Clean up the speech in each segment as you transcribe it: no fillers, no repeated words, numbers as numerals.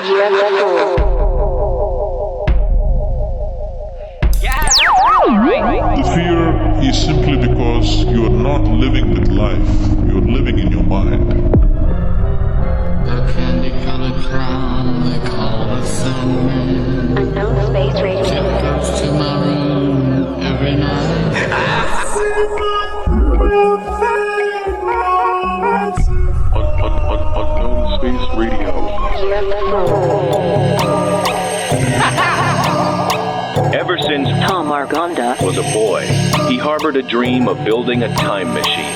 Youthful. The fear is simply because you are not living with life, you're living in your mind. The candy-colored crown they call the sun. Unknown Space Radio. Goes to my room every night. Unknown Space Radio. Ever since Tom Argonda was a boy, he harbored a dream of building a time machine.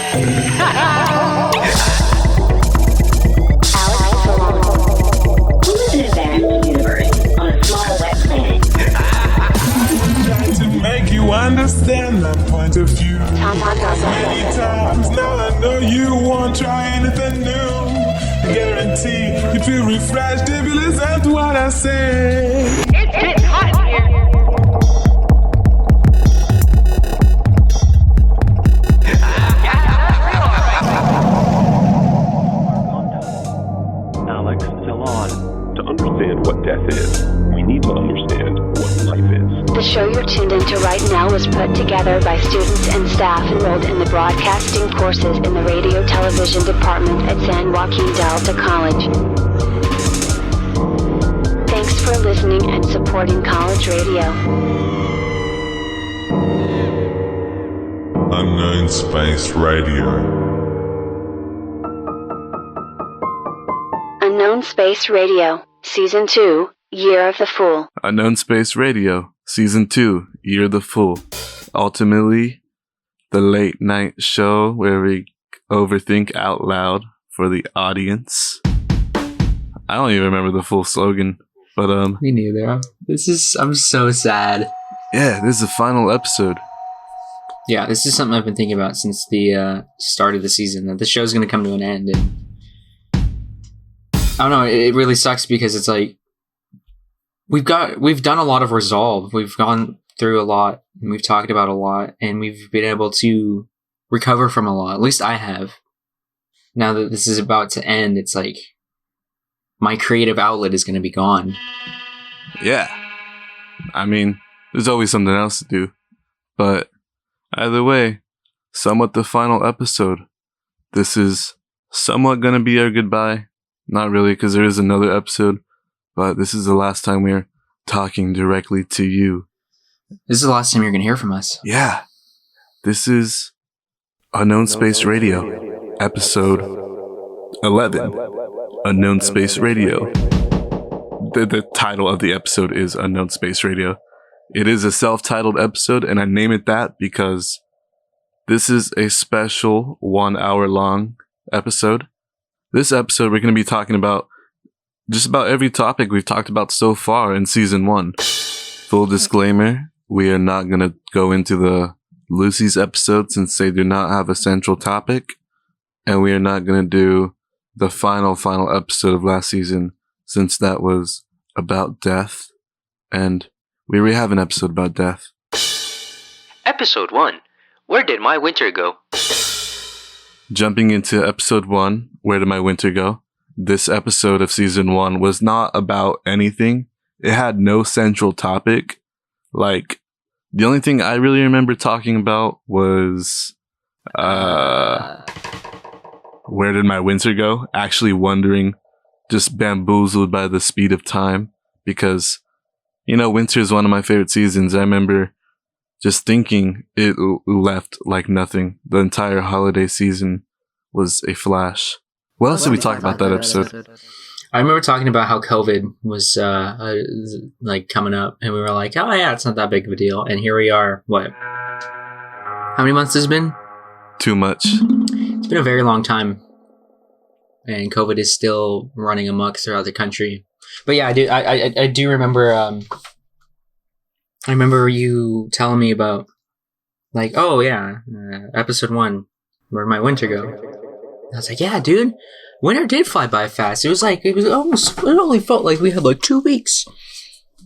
Who lives in a vast universe on a small wet planet? Trying to make you understand my point of view. Tom Argonda. Many times now I know you won't try anything new. I guarantee you feel refreshed if you listen to what I say. It's getting hot in here. Alex, still on. To understand what death is, we need to understand what life is. The show you're tuned into right now was put together by students and staff enrolled in the broadcasting courses in the radio television department at San Joaquin Delta College. Thanks for listening and supporting college radio. Unknown Space Radio. Unknown Space Radio, Season 2, Year of the Fool. Unknown Space Radio, Season 2, Year of the Fool. Ultimately, the late night show where we overthink out loud for the audience. I don't even remember the full slogan, but Me neither. I'm so sad. yeah, this is the final episode. Yeah, this is something I've been thinking about since the start of the season, that the show's going to come to an end, and I don't know, it really sucks because it's like we've done a lot of resolve. We've gone through a lot, and we've talked about a lot, and we've been able to recover from a lot. At least I have. Now that this is about to end, it's like my creative outlet is going to be gone. Yeah. I mean, there's always something else to do. But either way, somewhat the final episode. This is somewhat going to be our goodbye. Not really, because there is another episode. But this is the last time we're talking directly to you. This is the last time you're going to hear from us. Yeah. This is Unknown Space Radio, episode 11. Unknown Space Radio. The title of the episode is Unknown Space Radio. It is a self-titled episode, and I name it that because this is a special 1 hour long episode. This episode, we're going to be talking about just about every topic we've talked about so far in season 1. Full disclaimer, we are not going to go into the Lucy's episode since they do not have a central topic. And we are not going to do the final episode of last season since that was about death. And we already have an episode about death. Episode 1. Where did my winter go? Jumping into episode 1, Where Did My Winter Go? This episode of season 1 was not about anything. It had no central topic. Like, the only thing I really remember talking about was, where did my winter go? Actually wondering, just bamboozled by the speed of time. Because, you know, winter is one of my favorite seasons. I remember just thinking it left like nothing. The entire holiday season was a flash. What else did we talk about that episode? I remember talking about how COVID was like coming up, and we were like, oh yeah, it's not that big of a deal. And here we are, what? How many months has it been? Too much. It's been a very long time. And COVID is still running amok throughout the country. But yeah, I do remember, I remember you telling me about, like, oh yeah, episode 1, where did my winter go? I was like, yeah, dude, winter did fly by fast. It only felt like we had like 2 weeks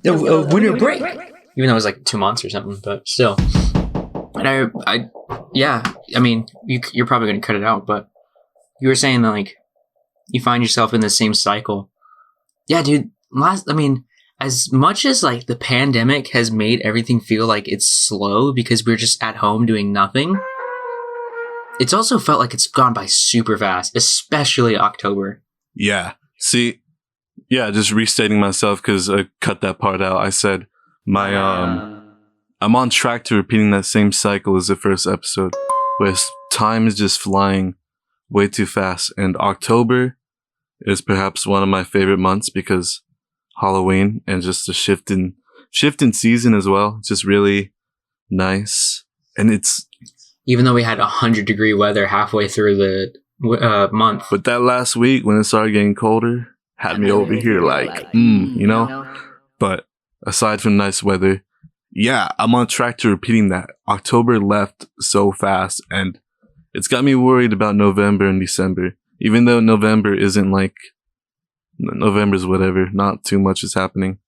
of winter break. Even though it was like 2 months or something, but still. And I mean, you're probably going to cut it out, but you were saying that, like, you find yourself in the same cycle. Yeah, dude, as much as like the pandemic has made everything feel like it's slow because we're just at home doing nothing, it's also felt like it's gone by super fast, especially October. Yeah. See, yeah, just restating myself because I cut that part out. I said I'm on track to repeating that same cycle as the first episode, where time is just flying way too fast. And October is perhaps one of my favorite months because Halloween and just the shift in season as well. It's just really nice. And it's, even though we had 100-degree weather halfway through the month. But that last week when it started getting colder had me over here like, you know? But aside from nice weather, yeah, I'm on track to repeating that. October left so fast, and it's got me worried about November and December. Even though November isn't like, November's whatever, not too much is happening.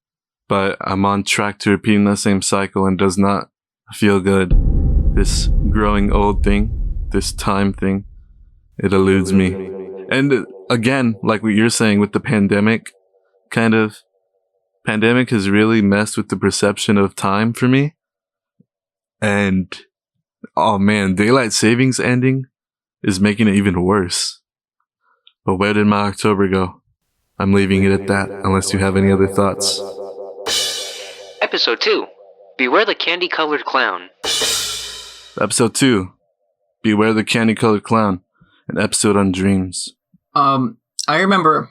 But I'm on track to repeating that same cycle and does not feel good. This growing old thing, this time thing, it eludes me. And again, like what you're saying with the pandemic, pandemic has really messed with the perception of time for me. And, oh man, daylight savings ending is making it even worse. But where did my October go? I'm leaving it at that, unless you have any other thoughts. Episode 2. Beware the candy-colored clown. Episode 2. Beware the candy-colored clown. An episode on dreams. I remember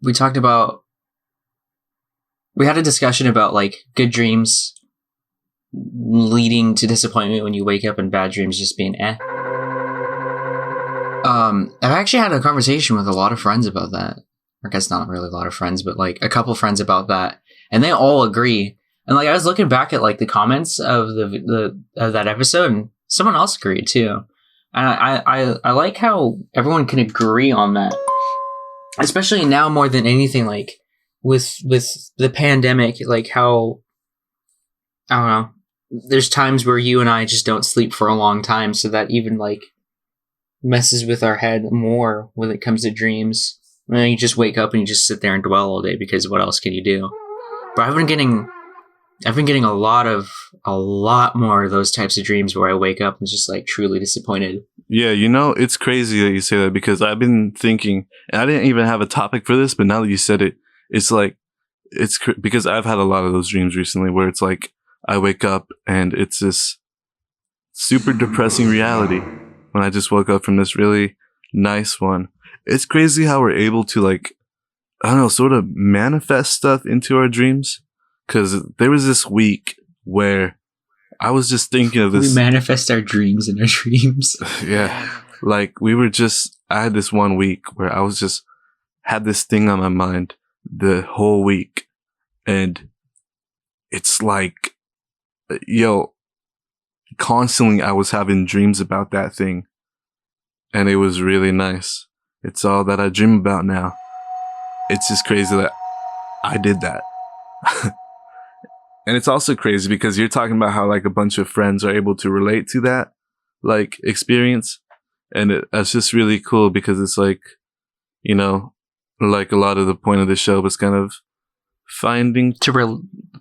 we had a discussion about like good dreams leading to disappointment when you wake up and bad dreams just being eh. I've actually had a conversation with a lot of friends about that. I guess not really a lot of friends, but like a couple friends about that, and they all agree. And like I was looking back at like the comments of of that episode, and someone else agreed too. And I like how everyone can agree on that, especially now more than anything. Like with the pandemic, like how I don't know. There's times where you and I just don't sleep for a long time, so that even like messes with our head more when it comes to dreams. And then you just wake up and you just sit there and dwell all day because what else can you do? But I've been getting a lot more of those types of dreams where I wake up and just like truly disappointed. Yeah, you know, it's crazy that you say that because I've been thinking, and I didn't even have a topic for this, but now that you said it, it's like, because I've had a lot of those dreams recently where it's like, I wake up and it's this super depressing reality when I just woke up from this really nice one. It's crazy how we're able to like, I don't know, sort of manifest stuff into our dreams. Cause there was this week where I was just thinking of this. We manifest our dreams in our dreams. Yeah. Like I had this one week where I was just had this thing on my mind the whole week. And it's like, constantly I was having dreams about that thing. And it was really nice. It's all that I dream about now. It's just crazy that I did that. And it's also crazy because you're talking about how like a bunch of friends are able to relate to that like experience. And that's just really cool because it's like, like a lot of the point of the show was kind of finding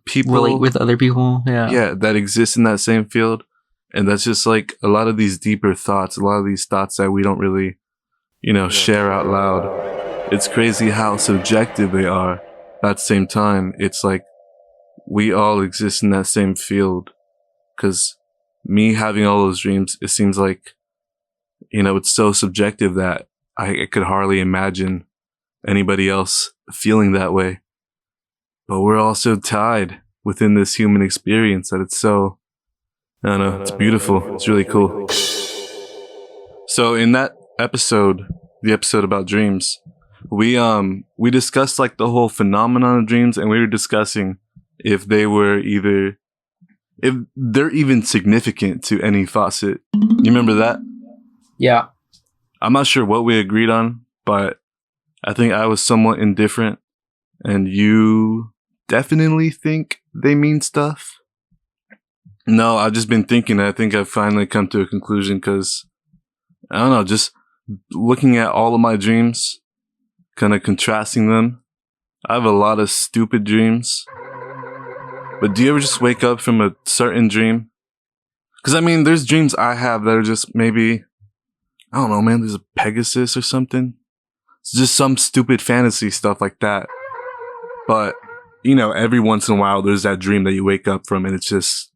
people relate with other people. Yeah, that exist in that same field. And that's just like a lot of these deeper thoughts, a lot of these thoughts that we don't really, share out loud. It's crazy how subjective they are. At the same time, it's like we all exist in that same field. Because me having all those dreams, it seems like, it's so subjective that I could hardly imagine anybody else feeling that way. But we're also tied within this human experience that it's so, I don't know, it's beautiful. It's really cool. So in that episode, the episode about dreams, we discussed like the whole phenomenon of dreams, and we were discussing if they're even significant to any facet. You remember that? Yeah. I'm not sure what we agreed on, but I think I was somewhat indifferent, and you definitely think they mean stuff. No, I've just been thinking. I think I've finally come to a conclusion because, I don't know, just looking at all of my dreams, kind of contrasting them, I have a lot of stupid dreams. But do you ever just wake up from a certain dream? Because, I mean, there's dreams I have that are just maybe, I don't know, man, there's a Pegasus or something. It's just some stupid fantasy stuff like that. But, you know, every once in a while, there's that dream that you wake up from and it's just,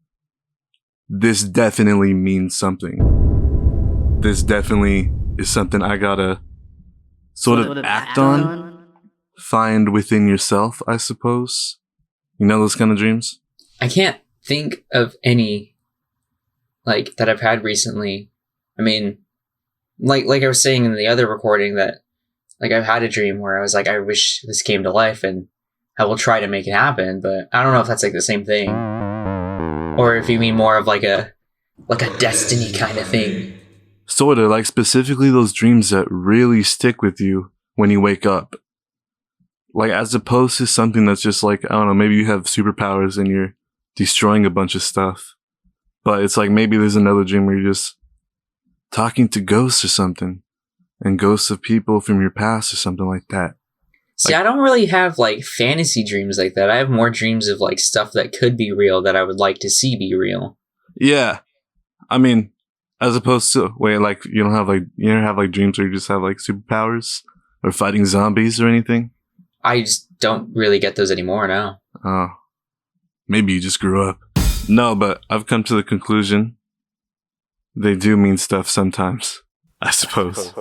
this definitely means something. This definitely is something I gotta sort of act on. Find within yourself, I suppose. You know those kind of dreams? I can't think of any, like, that I've had recently. I mean, like I was saying in the other recording that, like, I've had a dream where I was like, I wish this came to life and I will try to make it happen, but I don't know if that's, like, the same thing. Or if you mean more of, like a destiny kind of thing. Sort of, like, specifically those dreams that really stick with you when you wake up. Like, as opposed to something that's just like, I don't know, maybe you have superpowers and you're destroying a bunch of stuff. But it's like, maybe there's another dream where you're just talking to ghosts or something. And ghosts of people from your past or something like that. See, I don't really have, like, fantasy dreams like that. I have more dreams of, like, stuff that could be real that I would like to see be real. Yeah. I mean, as opposed to, wait, like, you don't have, like, dreams where you just have, like, superpowers? Or fighting zombies or anything? I just don't really get those anymore now. Oh. Maybe you just grew up. No, but I've come to the conclusion they do mean stuff sometimes, I suppose.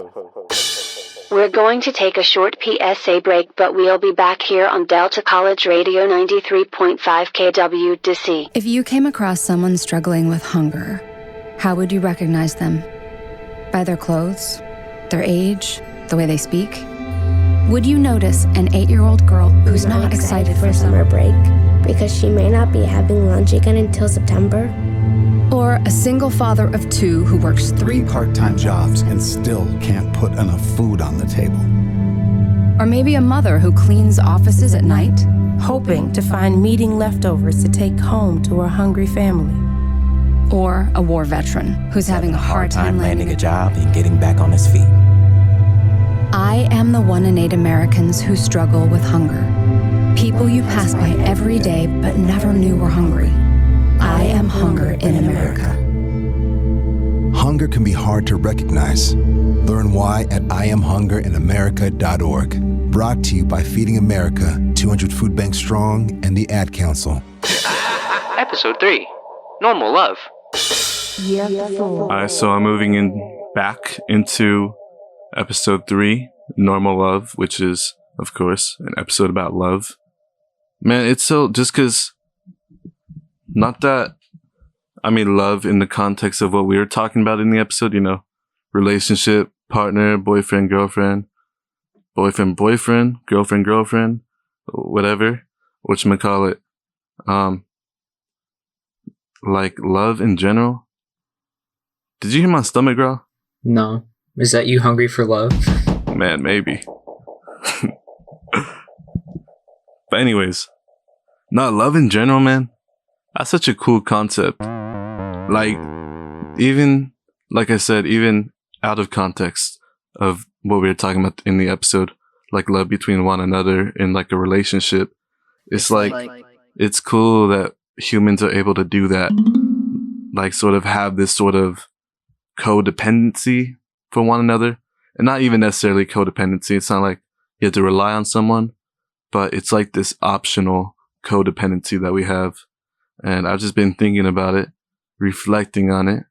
We're going to take a short PSA break, but we'll be back here on Delta College Radio 93.5 KWDC. If you came across someone struggling with hunger, how would you recognize them? By their clothes? Their age? The way they speak? Would you notice an 8-year-old girl who's not excited for summer break because she may not be having lunch again until September? Or a single father of 2 who works 3 part-time jobs and still can't put enough food on the table? Or maybe a mother who cleans offices at night, hoping to find meeting leftovers to take home to her hungry family? Or a war veteran who's having a hard time landing a job and getting back on his feet. I am the one in 8 Americans who struggle with hunger. People you pass by every day but never knew were hungry. I am hunger in America. Hunger can be hard to recognize. Learn why at IamHungerInAmerica.org. Brought to you by Feeding America, 200 Food Banks Strong, and the Ad Council. Episode 3. Normal Love. Alright, so I'm moving back into episode 3, Normal Love, which is, of course, an episode about love. Man, it's so, just because, not that, I mean love in the context of what we were talking about in the episode, you know, relationship, partner, boyfriend, girlfriend, girlfriend, whatever, whatchamacallit, like love in general. Did you hear my stomach growl? No. Is that you hungry for love? Man, maybe. But anyways, not love in general, man. That's such a cool concept. Like, even, like I said, even out of context of what we were talking about in the episode, like love between one another in like a relationship, it's like it's cool that humans are able to do that. Like sort of have this sort of codependency for one another. And not even necessarily codependency. It's not like you have to rely on someone, but it's like this optional codependency that we have. And I've just been thinking about it, reflecting on it,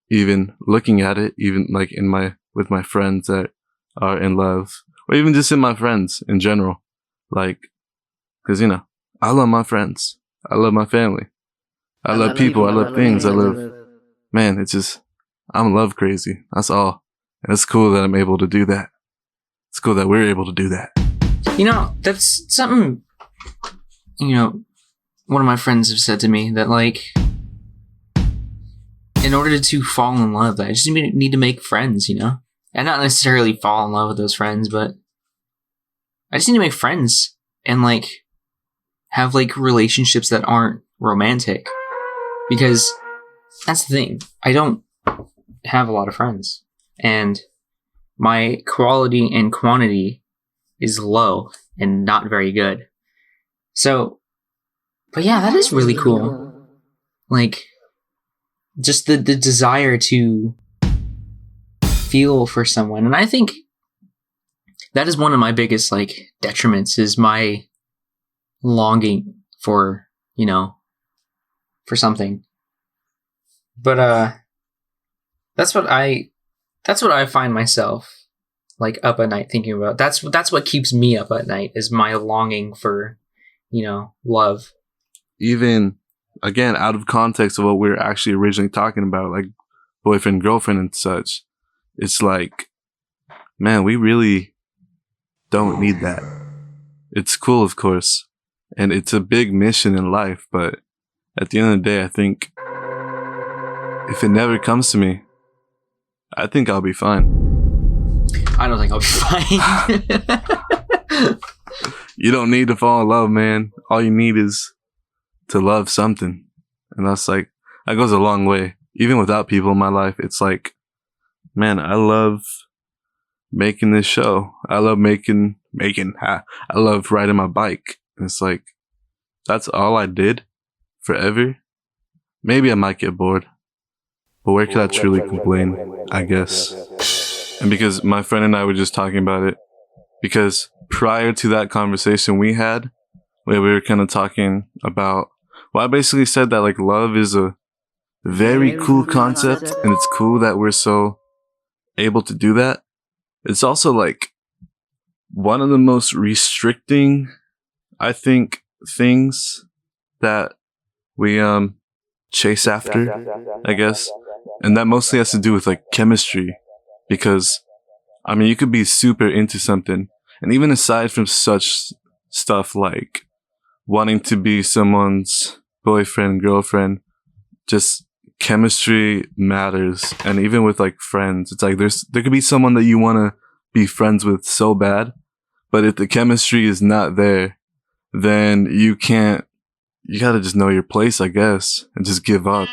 even looking at it, even like with my friends that are in love, or even just in my friends in general. Like, cause you know, I love my friends. I love my family. I love people. I love things. Man, it's just, I'm love crazy. That's all. And it's cool that I'm able to do that. It's cool that we're able to do that. You know, that's something, you know, one of my friends have said to me that, like, in order to fall in love, I just need to make friends, you know? And not necessarily fall in love with those friends, but I just need to make friends and, like, have, like, relationships that aren't romantic. Because that's the thing. I don't have a lot of friends. And my quality and quantity is low and not very good. So, but yeah, that is really cool. Like, just the desire to feel for someone. And I think that is one of my biggest, like, detriments, is my longing for, you know, for something. But that's what I find myself, like, up at night thinking about. That's what keeps me up at night, is my longing for, you know, love. Even, again, out of context of what we were actually originally talking about, like boyfriend, girlfriend and such, it's like, man, we really don't need that. It's cool, of course, and it's a big mission in life, but at the end of the day, I think if it never comes to me, I think I'll be fine. I don't think I'll be fine. You don't need to fall in love, man. All you need is to love something. And that's like, that goes a long way. Even without people in my life, it's like, man, I love making this show. I love I love riding my bike. And it's like, that's all I did forever. Maybe I might get bored, but where could I truly complain, I guess? And because my friend and I were just talking about it, because prior to that conversation we had, where we were kind of talking about, well, I basically said that, like, love is a very cool concept, and it's cool that we're so able to do that. It's also, like, one of the most restricting, I think, things that we chase after, I guess. And that mostly has to do with, like, chemistry, because, I mean, you could be super into something, and even aside from such stuff like wanting to be someone's boyfriend, girlfriend, just chemistry matters. And even with, like, friends, it's like there could be someone that you want to be friends with so bad, but if the chemistry is not there, then you gotta just know your place, I guess, and just give up.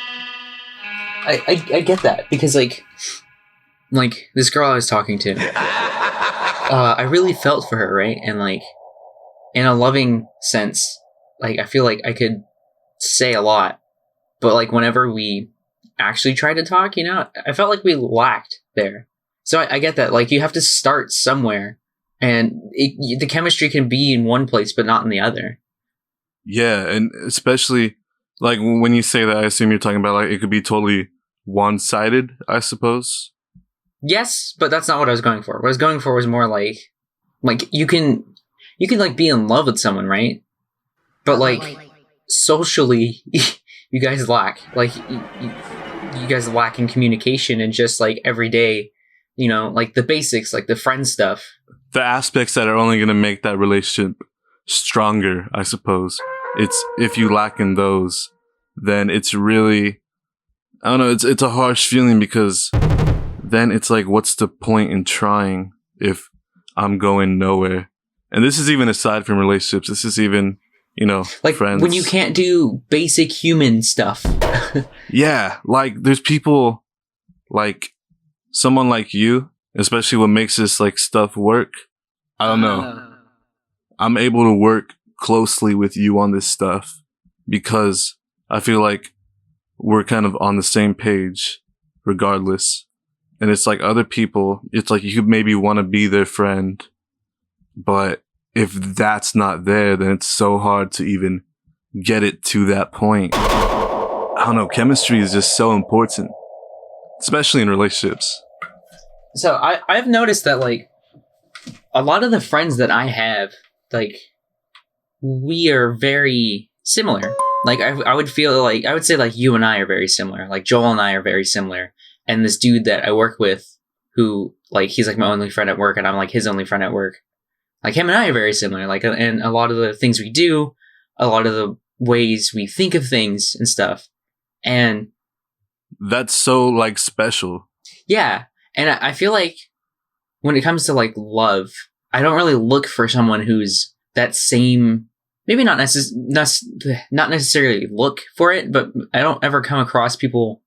I get that, because like this girl I was talking to, I really felt for her, right? And, like, in a loving sense, like, I feel like I could say a lot, but, like, whenever we actually tried to talk, you know, I felt like we lacked there. So I get that, like, you have to start somewhere, and the chemistry can be in one place but not in the other. Yeah, and especially, like, when you say that, I assume you're talking about, like, it could be totally one-sided, I suppose. Yes, but that's not what I was going for. What I was going for was more like you can like be in love with someone, right? But, like, socially, you guys lack. Like, you guys lack in communication and just, like, everyday, you know, like, the basics, like the friend stuff. The aspects that are only going to make that relationship stronger, I suppose. It's, if you lack in those, then it's really, I don't know, it's a harsh feeling, because then it's like, what's the point in trying if I'm going nowhere? And this is even aside from relationships. This is even, you know, like, friends. When you can't do basic human stuff. Yeah, like, there's people, like, someone like you, especially what makes this, like, stuff work. I don't know. I'm able to work closely with you on this stuff because I feel like we're kind of on the same page regardless. And it's like other people, it's like you could maybe want to be their friend, but if that's not there, then it's so hard to even get it to that point. I don't know, chemistry is just so important, especially in relationships. So I've noticed that, like, a lot of the friends that I have, like, we are very similar. Like, I would say, like, you and I are very similar. Like, Joel and I are very similar. And this dude that I work with, who, like, he's, like, my only friend at work, and I'm, like, his only friend at work. Like, him and I are very similar. Like, and a lot of the things we do, a lot of the ways we think of things and stuff. And that's so, like, special. Yeah. And I feel like when it comes to, like, love, I don't really look for someone who's that same, maybe not necessarily look for it, but I don't ever come across people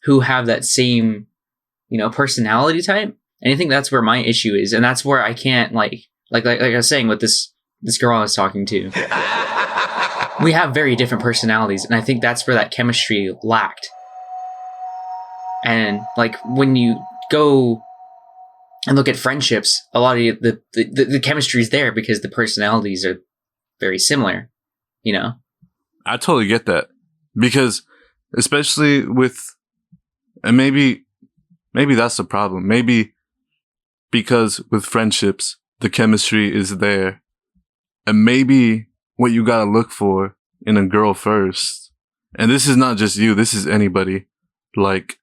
who have that same, you know, personality type. And I think that's where my issue is. And that's where I can't, like, like I was saying with this girl I was talking to, we have very different personalities, and I think that's where that chemistry lacked. And like when you go and look at friendships, a lot of the chemistry is there because the personalities are very similar, you know? I totally get that. Because especially with, and maybe that's the problem. Maybe because with friendships, the chemistry is there. And maybe what you gotta look for in a girl first, and this is not just you, this is anybody, like,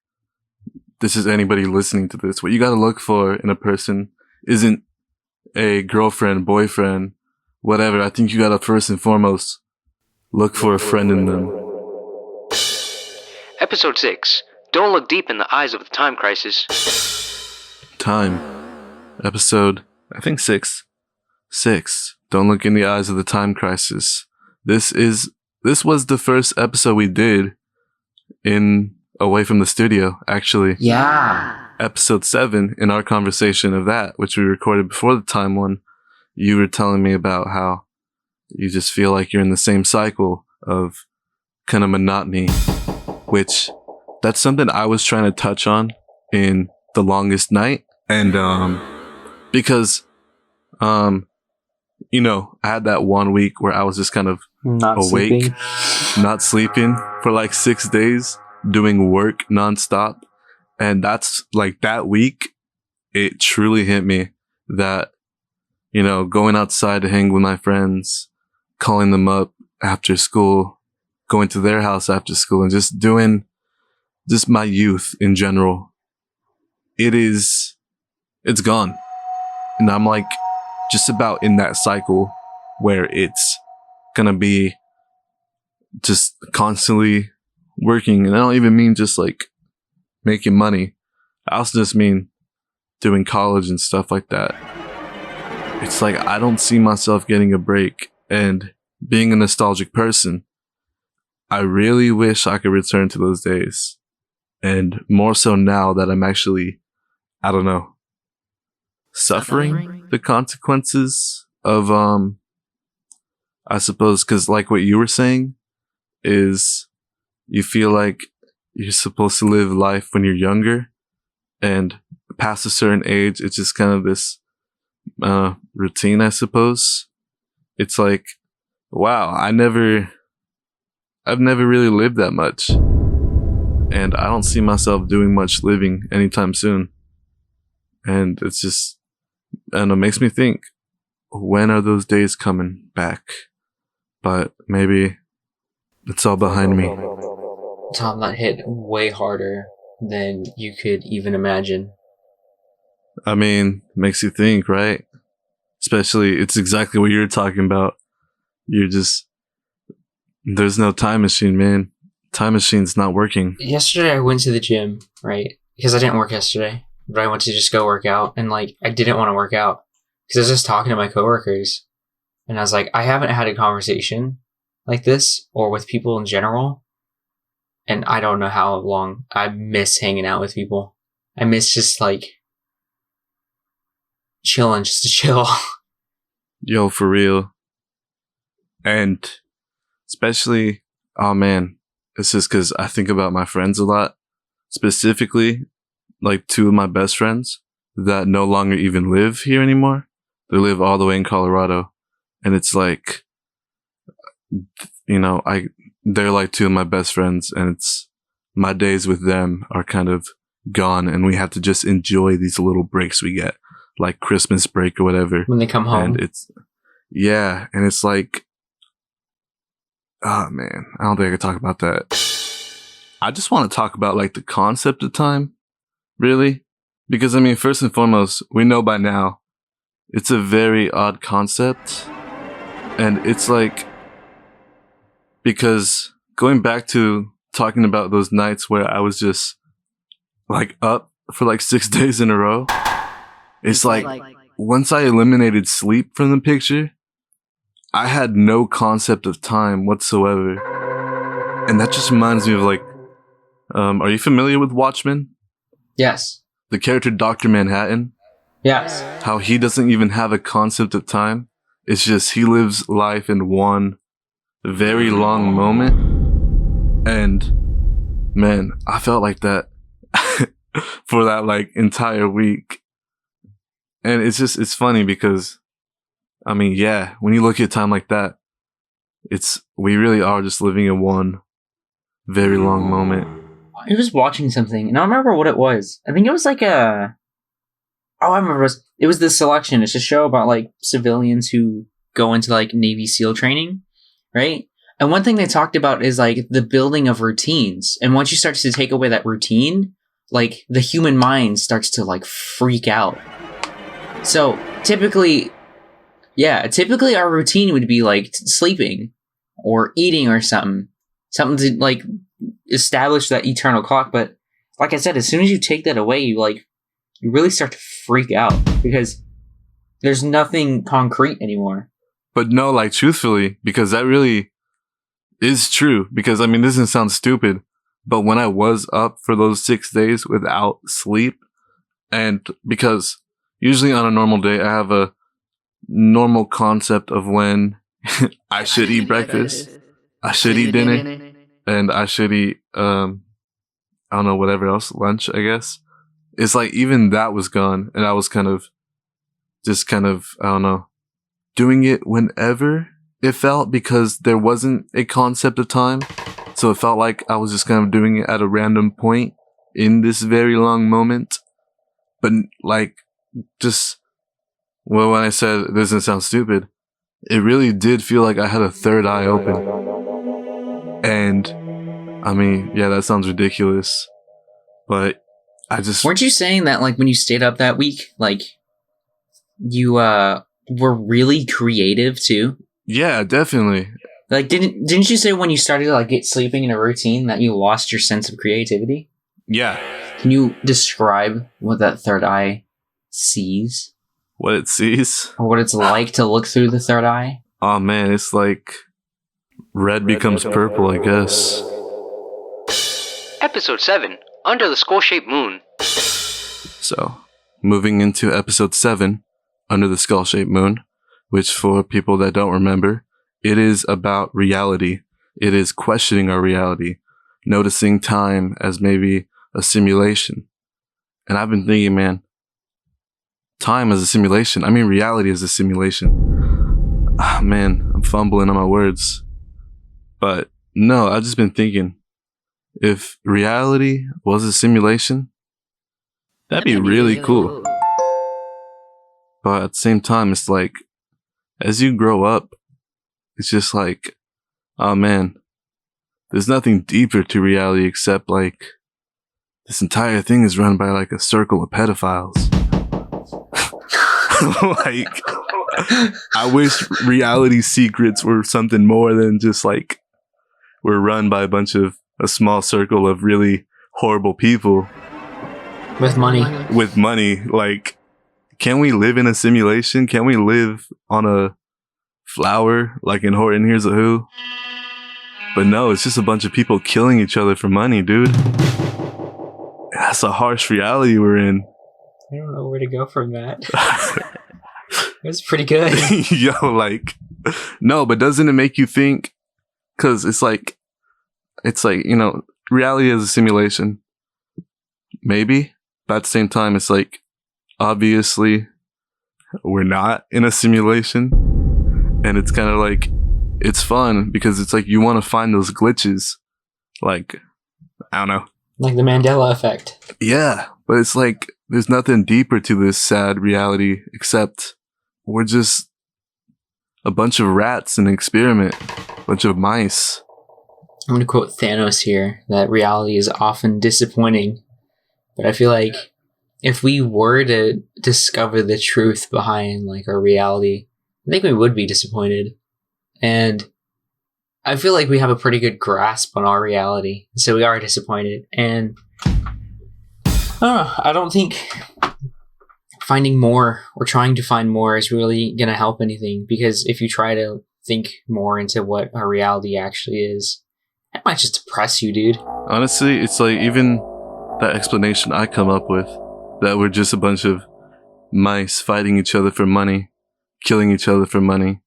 this is anybody listening to this. What you gotta look for in a person isn't a girlfriend, boyfriend, whatever. I think you gotta first and foremost look for a friend in them. Episode 6. Don't look deep in the eyes of the time crisis. Time. Episode, I think 6. 6. Don't look in the eyes of the time crisis. This was the first episode we did away from the studio, actually. Yeah. Episode 7, in our conversation of that, which we recorded before the time one, you were telling me about how you just feel like you're in the same cycle of kind of monotony, which that's something I was trying to touch on in The Longest Night. And, because, you know, I had that 1 week where I was just kind of awake, not sleeping for like 6 days, doing work nonstop. And that's like that week, it truly hit me that, you know, going outside to hang with my friends, calling them up after school, going to their house after school, and just doing just my youth in general. It's gone. And I'm like just about in that cycle where it's gonna be just constantly working. And I don't even mean just like making money. I also just mean doing college and stuff like that. It's like I don't see myself getting a break. And being a nostalgic person, I really wish I could return to those days. And more so now that I'm actually, I don't know, suffering the consequences of, I suppose, because like what you were saying is you feel like you're supposed to live life when you're younger, and past a certain age, it's just kind of this routine, I suppose. It's like, wow, I've never really lived that much, and I don't see myself doing much living anytime soon. And it's just, I don't know, makes me think, when are those days coming back? But maybe it's all behind me. Tom, that hit way harder than you could even imagine. I mean, makes you think, right? Especially, it's exactly what you're talking about. You're just, there's no time machine, man. Time machine's not working. Yesterday I went to the gym, right? Because I didn't work yesterday, but I went to just go work out, and like, I didn't want to work out because I was just talking to my coworkers, and I was like, I haven't had a conversation like this or with people in general, and I don't know how long. I miss hanging out with people. I miss just like chilling, just to chill. Yo, for real. And especially, oh man, it's just because I think about my friends a lot. Specifically, like 2 of my best friends that no longer even live here anymore. They live all the way in Colorado. And it's like, you know, they're like 2 of my best friends, and it's, my days with them are kind of gone, and we have to just enjoy these little breaks we get, like Christmas break or whatever. When they come home. And it's, yeah, and it's like, oh man, I don't think I could talk about that. I just want to talk about like the concept of time, really. Because I mean, first and foremost, we know by now, it's a very odd concept. And it's like, because going back to talking about those nights where I was just like up for like 6 days in a row, it's like once I eliminated sleep from the picture, I had no concept of time whatsoever. And that just reminds me of like, are you familiar with Watchmen? Yes. The character Dr. Manhattan. Yes. How he doesn't even have a concept of time. It's just he lives life in one very long moment. And man, I felt like that for that like entire week. And it's funny because, I mean, yeah, when you look at time like that, we really are just living in one very long moment. I was watching something, and I don't remember what it was. I think it was like I remember it was The Selection. It's a show about like civilians who go into like Navy SEAL training, right? And one thing they talked about is like the building of routines. And once you start to take away that routine, like the human mind starts to like freak out. So typically our routine would be like sleeping or eating or something to like establish that eternal clock. But like I said, as soon as you take that away, you really start to freak out because there's nothing concrete anymore. But no, like truthfully, because that really is true. Because I mean, this doesn't sound stupid, but when I was up for those 6 days without sleep, and because usually on a normal day, I have a normal concept of when I should eat breakfast, I should eat dinner, and I should eat, I don't know, whatever else, lunch, I guess. It's like even that was gone, and I was kind of, I don't know, doing it whenever it felt because there wasn't a concept of time. So it felt like I was just kind of doing it at a random point in this very long moment. But like, when I said it doesn't sound stupid, it really did feel like I had a third eye open. And I mean, yeah, that sounds ridiculous, but weren't you saying that like when you stayed up that week, like you were really creative too? Yeah, definitely. Like didn't you say when you started to like get sleeping in a routine that you lost your sense of creativity? Yeah. Can you describe what that third eye sees? What it sees? Or what it's like to look through the third eye? Oh man, it's like red becomes purple, I guess. Episode 7, Under the Skull-Shaped Moon. So, moving into episode 7, Under the Skull-Shaped Moon, which for people that don't remember, it is about reality. It is questioning our reality, noticing time as maybe a simulation. And I've been thinking, man, time as a simulation. I mean, reality is a simulation. Ah, man, I'm fumbling on my words. But no, I've just been thinking, if reality was a simulation, that'd be really cool. But at the same time, it's like, as you grow up, it's just like, oh man, there's nothing deeper to reality except like, this entire thing is run by like a circle of pedophiles. Like, I wish reality secrets were something more than just like, we're run by a small circle of really horrible people. With money. With money. Like, can we live in a simulation? Can we live on a flower like in Horton Hears a Who? But no, it's just a bunch of people killing each other for money, dude. That's a harsh reality we're in. I don't know where to go from that. It's pretty good. Yo, like, no, but doesn't it make you think? Because it's like, you know, reality is a simulation. Maybe. But at the same time, it's like, obviously, we're not in a simulation. And it's kind of like, it's fun because it's like you want to find those glitches. Like, I don't know. Like the Mandela effect. Yeah, but it's like, there's nothing deeper to this sad reality except we're just a bunch of rats in an experiment. A bunch of mice. I'm going to quote Thanos here, that reality is often disappointing. But I feel like if we were to discover the truth behind like our reality, I think we would be disappointed. And I feel like we have a pretty good grasp on our reality. So we are disappointed. And I don't think finding more or trying to find more is really going to help anything. Because if you try to think more into what our reality actually is, that might just depress you, dude. Honestly, it's like even that explanation I come up with, that we're just a bunch of mice fighting each other for money, killing each other for money,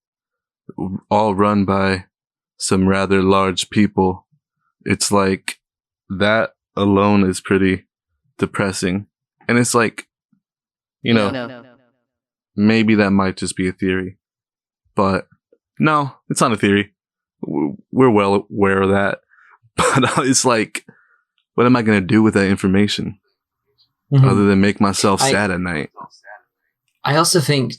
all run by some rather large people. It's like that alone is pretty depressing. And it's like, you know, maybe that might just be a theory. But no, it's not a theory. We're well aware of that. But it's like, what am I going to do with that information? Other than make myself sad at night? I also think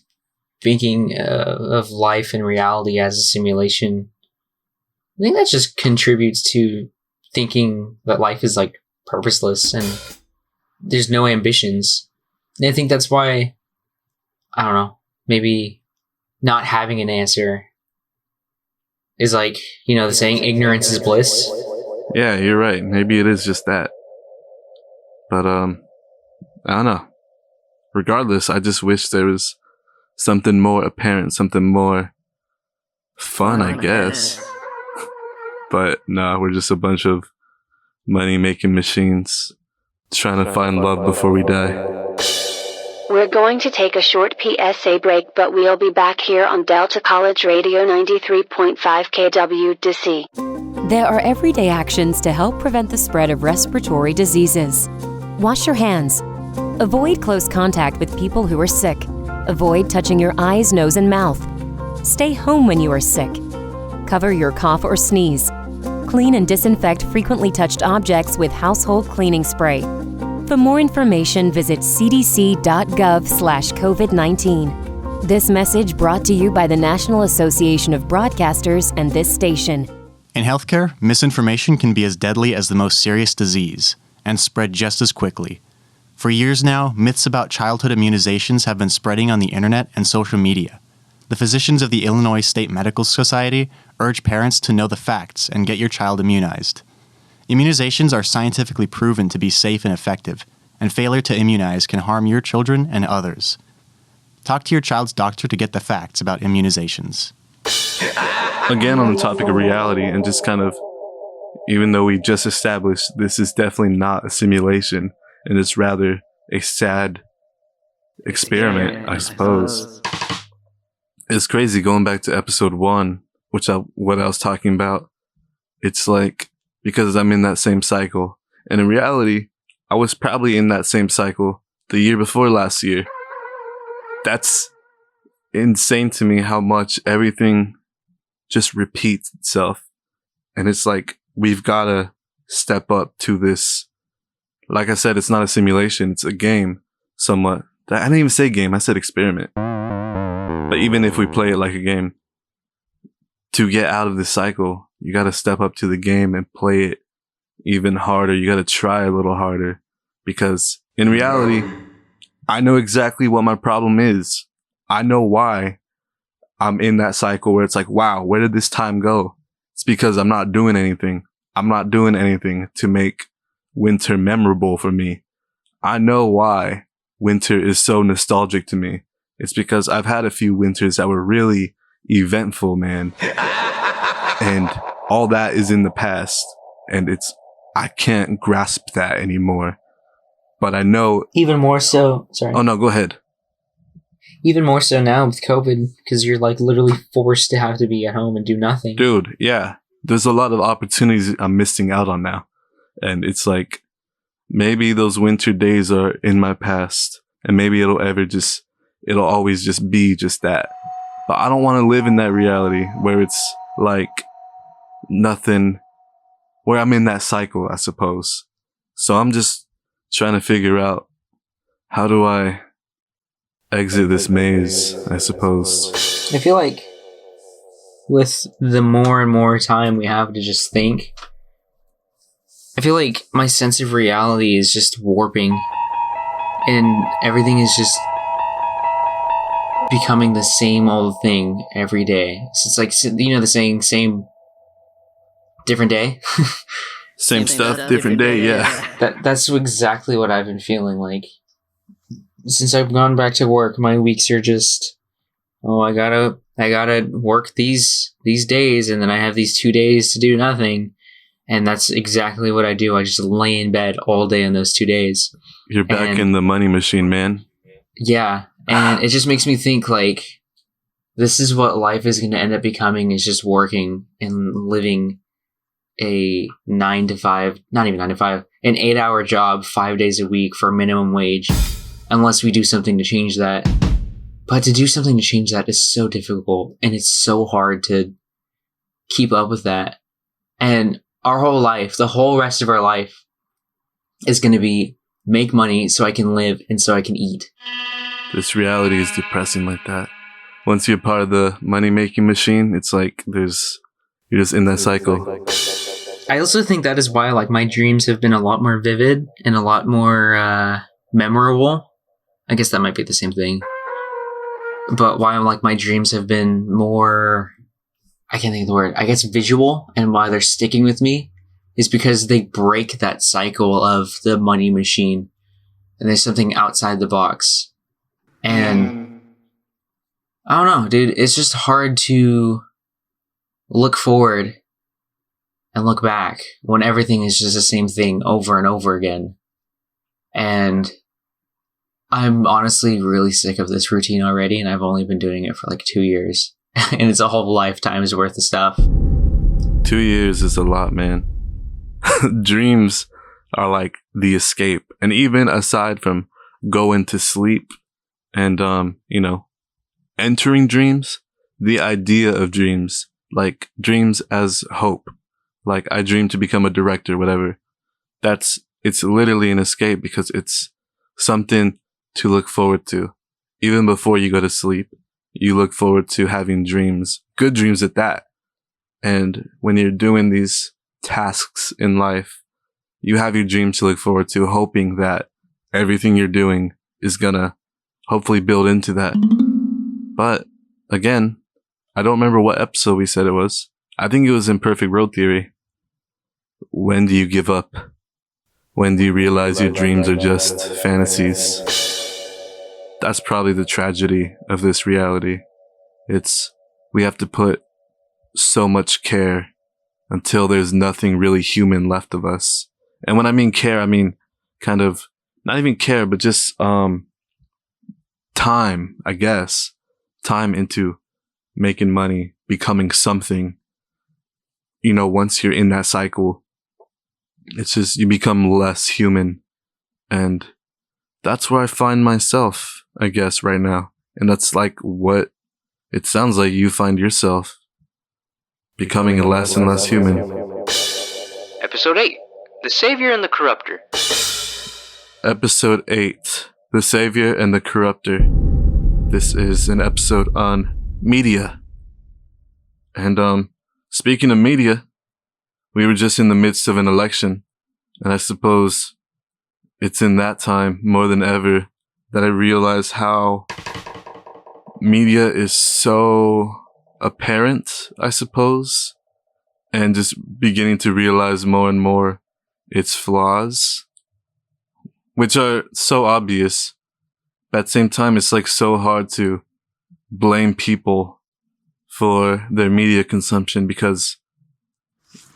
thinking of life and reality as a simulation, I think that just contributes to thinking that life is like purposeless and there's no ambitions. And I think that's why, I don't know, maybe not having an answer is like, you know, the saying, ignorance is bliss. Yeah, you're right. Maybe it is just that. But, I don't know. Regardless, I just wish there was something more apparent, something more fun, I guess. But no, we're just a bunch of money-making machines trying to find love before we die. We're going to take a short PSA break, but we'll be back here on Delta College Radio 93.5 KWDC. There are everyday actions to help prevent the spread of respiratory diseases. Wash your hands. Avoid close contact with people who are sick. Avoid touching your eyes, nose, and mouth. Stay home when you are sick. Cover your cough or sneeze. Clean and disinfect frequently touched objects with household cleaning spray. For more information, visit cdc.gov/COVID-19. This message brought to you by the National Association of Broadcasters and this station. In healthcare, misinformation can be as deadly as the most serious disease and spread just as quickly. For years now, myths about childhood immunizations have been spreading on the internet and social media. The physicians of the Illinois State Medical Society urge parents to know the facts and get your child immunized. Immunizations are scientifically proven to be safe and effective, and failure to immunize can harm your children and others. Talk to your child's doctor to get the facts about immunizations. Again, on the topic of reality, and just kind of, even though we just established this is definitely not a simulation, and it's rather a sad experiment, I suppose. It's crazy going back to episode 1, what I was talking about. It's like, because I'm in that same cycle. And in reality, I was probably in that same cycle the year before last year. That's insane to me how much everything just repeats itself. And it's like, we've got to step up to this. Like I said, it's not a simulation. It's a game, somewhat. I didn't even say game. I said experiment. But even if we play it like a game, to get out of this cycle, you got to step up to the game and play it even harder. You got to try a little harder. Because in reality, I know exactly what my problem is. I know why I'm in that cycle where it's like, wow, where did this time go? It's because I'm not doing anything. I'm not doing anything to make winter memorable for me. I know why winter is so nostalgic to me. It's because I've had a few winters that were really eventful, man. And all that is in the past. And I can't grasp that anymore. But I know... Even more so... Sorry. Oh, no, go ahead. Even more so now with COVID, because you're like literally forced to have to be at home and do nothing. Dude, yeah. There's a lot of opportunities I'm missing out on now. And it's like, maybe those winter days are in my past. And maybe it'll always just be just that. But I don't want to live in that reality where it's like nothing, where I'm in that cycle, I suppose. So I'm just trying to figure out, how do I exit this maze, I suppose. I feel like with the more and more time we have to just think, I feel like my sense of reality is just warping and everything is just becoming the same old thing every day. So it's like, you know, the saying, same different day. Same stuff, different day, yeah. That's exactly what I've been feeling like. Since I've gone back to work, my weeks are just, I gotta work these days, and then I have these 2 days to do nothing. And that's exactly what I do. I just lay in bed all day in those 2 days. You're back in the money machine, man. Yeah. And it just makes me think, like, this is what life is going to end up becoming, is just working and living a 9 to 5, not even 9 to 5, an 8-hour job 5 days a week for minimum wage, unless we do something to change that. But to do something to change that is so difficult, and it's so hard to keep up with that. And our whole life, the whole rest of our life, is going to be make money so I can live and so I can eat. This reality is depressing like that. Once you're part of the money-making machine, it's like you're just in that cycle. I also think that is why, like, my dreams have been a lot more vivid and a lot more memorable. I guess that might be the same thing. But why, like, my dreams have been more, I can't think of the word, I guess visual, and why they're sticking with me is because they break that cycle of the money machine, and there's something outside the box. And I don't know, dude, it's just hard to look forward and look back when everything is just the same thing over and over again. And I'm honestly really sick of this routine already, and I've only been doing it for like 2 years. And it's a whole lifetime's worth of stuff. 2 years is a lot, man. Dreams are like the escape. And even aside from going to sleep and, entering dreams, the idea of dreams, like dreams as hope, like I dream to become a director, whatever. It's literally an escape because it's something to look forward to. Even before you go to sleep, you look forward to having dreams, good dreams at that. And when you're doing these tasks in life, you have your dreams to look forward to, hoping that everything you're doing is gonna hopefully build into that. But again, I don't remember what episode we said it was. I think it was in Perfect Road Theory. When do you give up? When do you realize your dreams are just fantasies? That's probably the tragedy of this reality. We have to put so much care until there's nothing really human left of us. And when I mean care, I mean kind of, not even care, but just time, I guess. Time into making money, becoming something. Once you're in that cycle, it's just, you become less human. And that's where I find myself, I guess, right now. And that's like what it sounds like you find yourself, becoming less and less human. Episode 8, The Savior and the Corruptor. Episode 8, The Savior and the Corruptor. This is an episode on media. And speaking of media, we were just in the midst of an election, and I suppose it's in that time more than ever that I realize how media is so apparent, I suppose, and just beginning to realize more and more its flaws, which are so obvious. But at the same time, it's like so hard to blame people for their media consumption because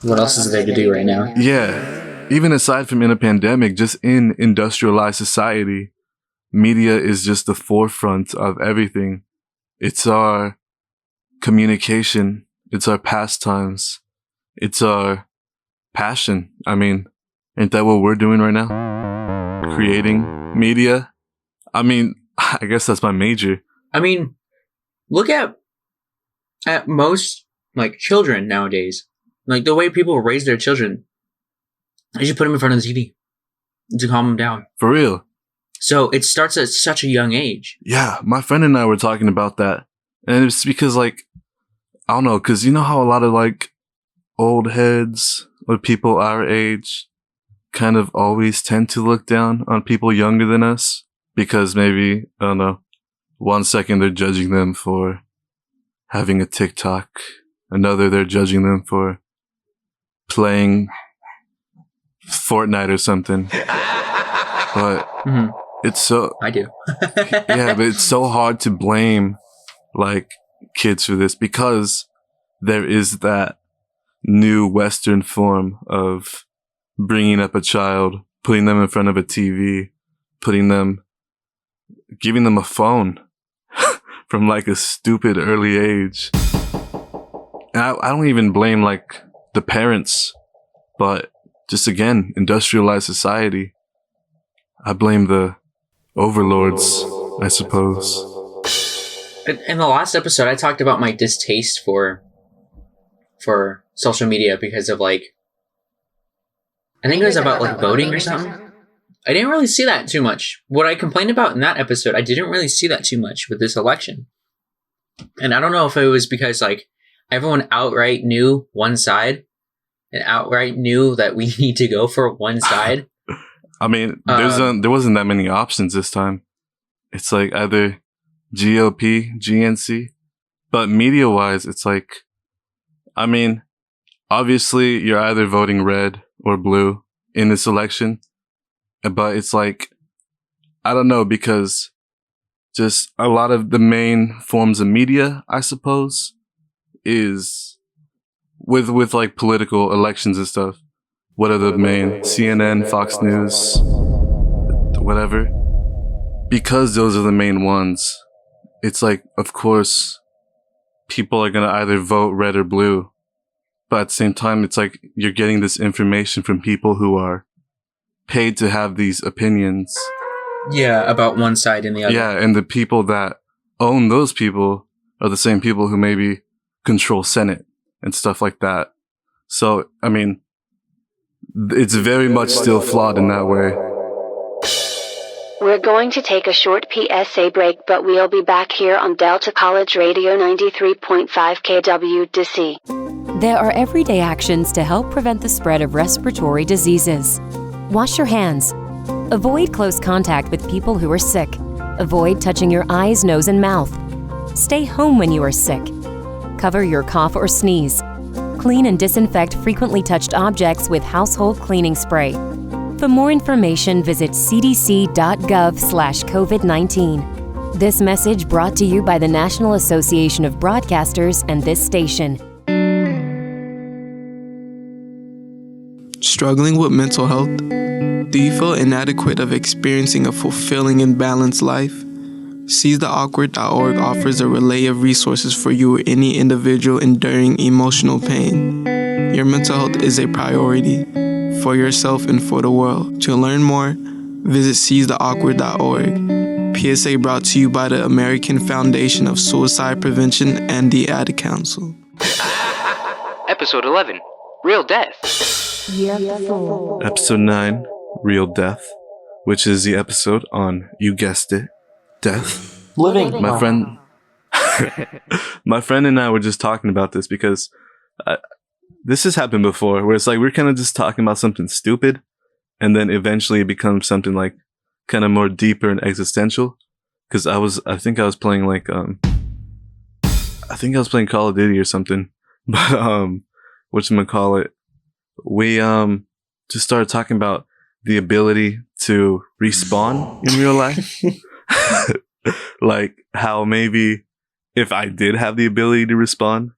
what else is there to do right now? Yeah. Even aside from in a pandemic, just in industrialized society, media is just the forefront of everything. It's our communication. It's our pastimes. It's our passion. I mean, ain't that what we're doing right now? Creating media? I mean, I guess that's my major. I mean, look at most, like, children nowadays. Like, the way people raise their children, they just put them in front of the TV to calm them down. For real. So it starts at such a young age. Yeah, my friend and I were talking about that. And it's because, like, I don't know, because you know how a lot of, like, old heads or people our age kind of always tend to look down on people younger than us? Because maybe, I don't know, 1 second they're judging them for having a TikTok. Another, they're judging them for playing Fortnite or something. But it's so... I do. Yeah, but it's so hard to blame, like, kids for this because there is that new Western form of bringing up a child, putting them in front of a TV, putting them giving them a phone from like a stupid early age. And I don't even blame like the parents, but just again, industrialized society. I blame the overlords, I suppose. In the last episode, I talked about my distaste for social media because of like, I think it was about like voting or something. I didn't really see that too much. What I complained about in that episode, I didn't really see that too much with this election. And I don't know if it was because like everyone outright knew one side and outright knew that we need to go for one side. I mean, there wasn't that many options this time. It's like either GOP, GNC, but media-wise, it's like, I mean, obviously you're either voting red or blue in this election, but it's like, I don't know, because just a lot of the main forms of media, I suppose, is with like political elections and stuff. What are the main? CNN, Fox News, whatever. Because those are the main ones, it's like, of course, people are going to either vote red or blue. But at the same time, it's like you're getting this information from people who are paid to have these opinions. Yeah, about one side and the other. Yeah, and the people that own those people are the same people who maybe control Senate and stuff like that. So, I mean, it's very much still flawed in that way. We're going to take a short PSA break, but we'll be back here on Delta College Radio 93.5 KWDC. There are everyday actions to help prevent the spread of respiratory diseases. Wash your hands. Avoid close contact with people who are sick. Avoid touching your eyes, nose, and mouth. Stay home when you are sick. Cover your cough or sneeze. Clean and disinfect frequently touched objects with household cleaning spray. For more information, visit cdc.gov/COVID-19. This message brought to you by the National Association of Broadcasters and this station. Struggling with mental health? Do you feel inadequate of experiencing a fulfilling and balanced life? SeizeTheAwkward.org offers a relay of resources for you or any individual enduring emotional pain. Your mental health is a priority for yourself and for the world. To learn more, visit SeizeTheAwkward.org. PSA brought to you by the American Foundation of Suicide Prevention and the Ad Council. Episode 11, Real Death. Episode 9, Real Death, which is the episode on, you guessed it, death. Living. My friend and I were just talking about this because this has happened before, where it's like we're kind of just talking about something stupid, and then eventually it becomes something like kind of more deeper and existential. Because I think I was playing Call of Duty or something, but whatchamacallit, we just started talking about the ability to respawn in real life. Like how maybe if I did have the ability to respawn,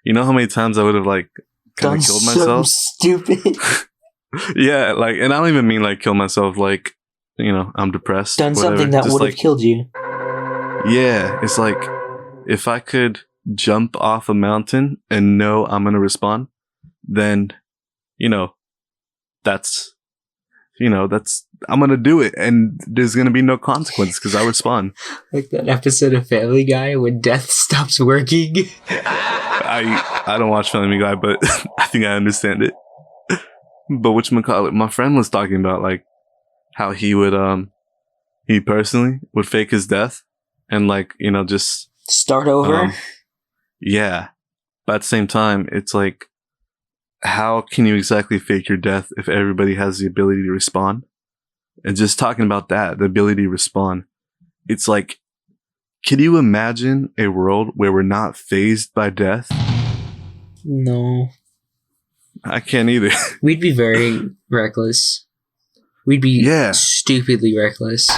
you know how many times I would have like kind of killed myself? Stupid. Yeah, like, and I don't even mean like kill myself like, you know, I'm depressed. Done whatever. something that Just would have like, killed you. Yeah, it's like if I could jump off a mountain and know I'm gonna respawn, then I'm gonna do it, and there's gonna be no consequence because I respawn. Like that episode of Family Guy when death stops working. I don't watch Family Guy, but I think I understand it. But whatchamacallit, my friend was talking about like how he personally would fake his death and like, just start over. Yeah. But at the same time, it's like, how can you exactly fake your death if everybody has the ability to respawn? And just talking about that, the ability to respawn, it's like, can you imagine a world where we're not phased by death? No. I can't either. We'd be very reckless. We'd be stupidly reckless.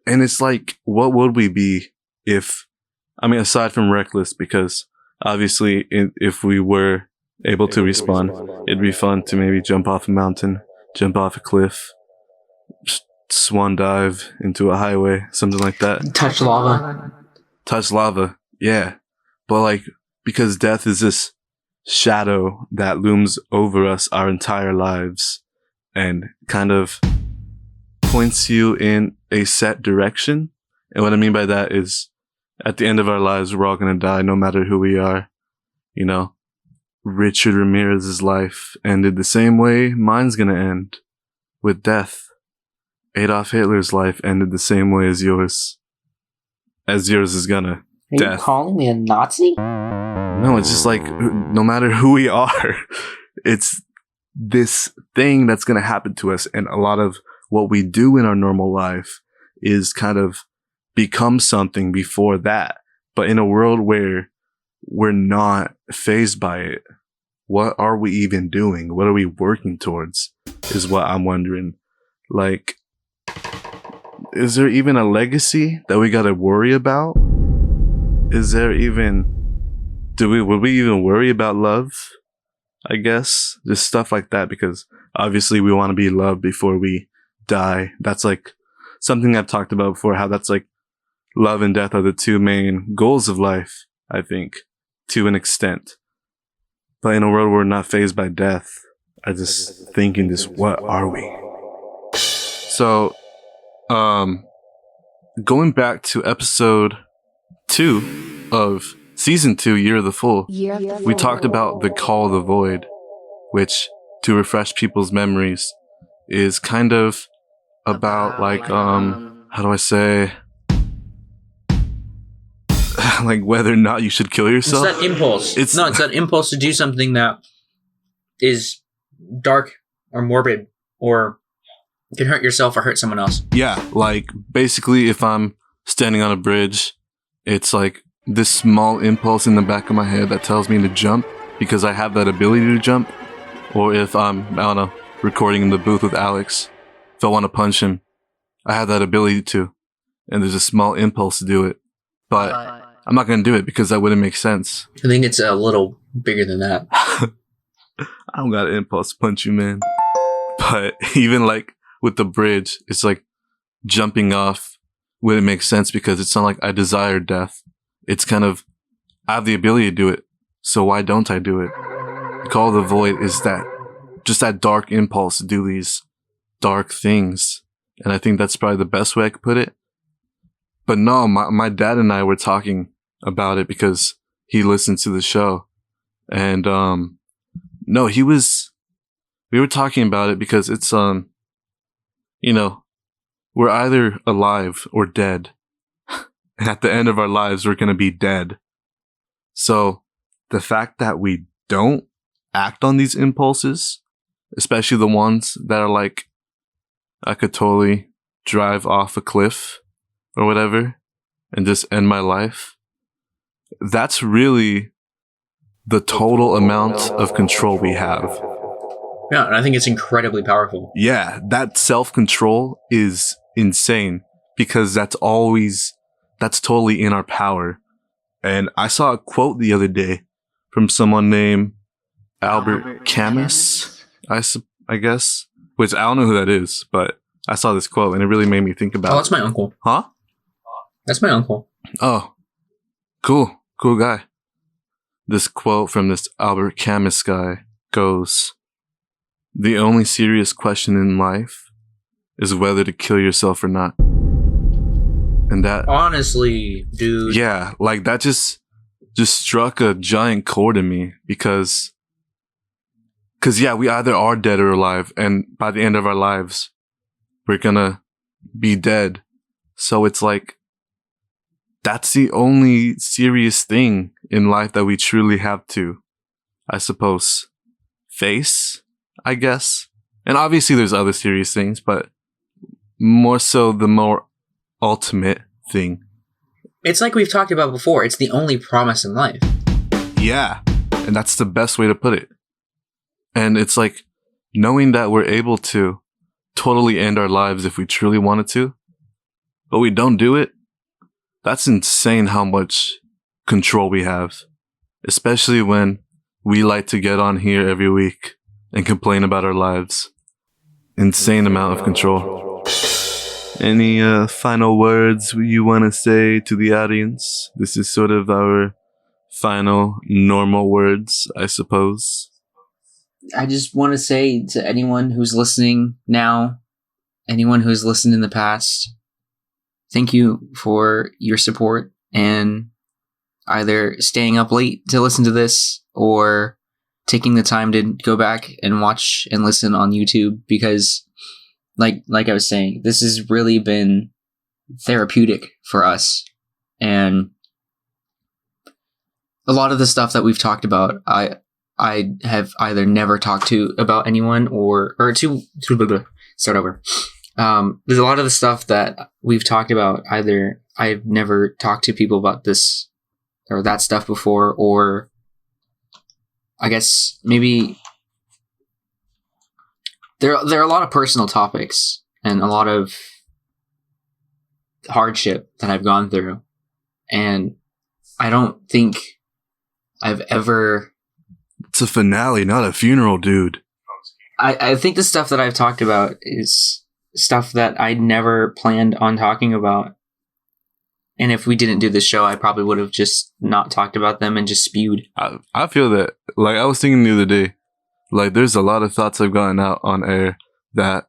And it's like, what would we be if, aside from reckless, because obviously if we were able to respawn, it'd be fun to maybe jump off a mountain, jump off a cliff, swan dive into a highway, something like that. Touch lava. Touch lava, yeah. But like, because death is this shadow that looms over us our entire lives and kind of points you in a set direction. And what I mean by that is, at the end of our lives, we're all going to die no matter who we are. You know, Richard Ramirez's life ended the same way mine's going to end, with death. Adolf Hitler's life ended the same way as yours. As yours is gonna. Are you calling me a Nazi? No, it's just like, no matter who we are, it's this thing that's gonna happen to us. And a lot of what we do in our normal life is kind of become something before that. But in a world where we're not fazed by it, what are we even doing? What are we working towards? Is what I'm wondering. Like, is there even a legacy that we gotta worry about? Is there even, would we even worry about love? I guess, just stuff like that, because obviously we want to be loved before we die. That's like something I've talked about before, how that's like love and death are the two main goals of life, I think, to an extent. But in a world where we're not fazed by death, I just thinking this, what are we? So, going back to episode 2 of season 2, Year of the Fool, we talked about the Call of the Void, which, to refresh people's memories, is kind of about like, how do I say, like whether or not you should kill yourself. It's that impulse. It's that impulse to do something that is dark or morbid or can hurt yourself or hurt someone else. Yeah, like basically if I'm standing on a bridge, it's like this small impulse in the back of my head that tells me to jump because I have that ability to jump. Or if I'm, I don't know, recording in the booth with Alex, if I want to punch him, I have that ability to. And there's a small impulse to do it. But I'm not going to do it because that wouldn't make sense. I think it's a little bigger than that. I don't got an impulse to punch you, man. But even like with the bridge, it's like jumping off wouldn't make sense because it's not like I desire death. It's kind of, I have the ability to do it, so why don't I do it? The Call of the Void is that, just that dark impulse to do these dark things. And I think that's probably the best way I could put it. But no, my dad and I were talking about it because he listened to the show. And, no, we were talking about it because it's, you know, we're either alive or dead. And at the end of our lives, we're going to be dead. So the fact that we don't act on these impulses, especially the ones that are like, I could totally drive off a cliff or whatever and just end my life. That's really the total amount of control we have. Yeah, and I think it's incredibly powerful. Yeah, that self-control is insane because that's totally in our power. And I saw a quote the other day from someone named Albert Camus, I guess, which I don't know who that is, but I saw this quote and it really made me think about. Oh, that's my uncle. Huh? That's my uncle. Oh, cool guy. This quote from this Albert Camus guy goes, "The only serious question in life is whether to kill yourself or not." And that, honestly, dude. Yeah, like that just struck a giant chord in me because yeah, we either are dead or alive, and by the end of our lives, we're gonna be dead. So it's like, that's the only serious thing in life that we truly have to, I suppose, face, I guess. And obviously there's other serious things, but more so the more ultimate thing. It's like we've talked about before. It's the only promise in life. Yeah. And that's the best way to put it. And it's like knowing that we're able to totally end our lives if we truly wanted to, but we don't do it. That's insane how much control we have, especially when we like to get on here every week and complain about our lives. Insane amount of control. Any final words you want to say to the audience? This is sort of our final normal words, I suppose. I just want to say to anyone who's listening now, anyone who's listened in the past, thank you for your support and either staying up late to listen to this or taking the time to go back and watch and listen on YouTube, because like I was saying, this has really been therapeutic for us. And a lot of the stuff that we've talked about, I have either never talked to about anyone or to start over. There's a lot of the stuff that we've talked about, either I've never talked to people about this or that stuff before, or I guess maybe there are a lot of personal topics and a lot of hardship that I've gone through, and I don't think I've ever... It's a finale, not a funeral, dude. I think the stuff that I've talked about is stuff that I never planned on talking about. And if we didn't do this show, I probably would have just not talked about them and just spewed. I feel that. Like, I was thinking the other day, like, there's a lot of thoughts I've gotten out on air that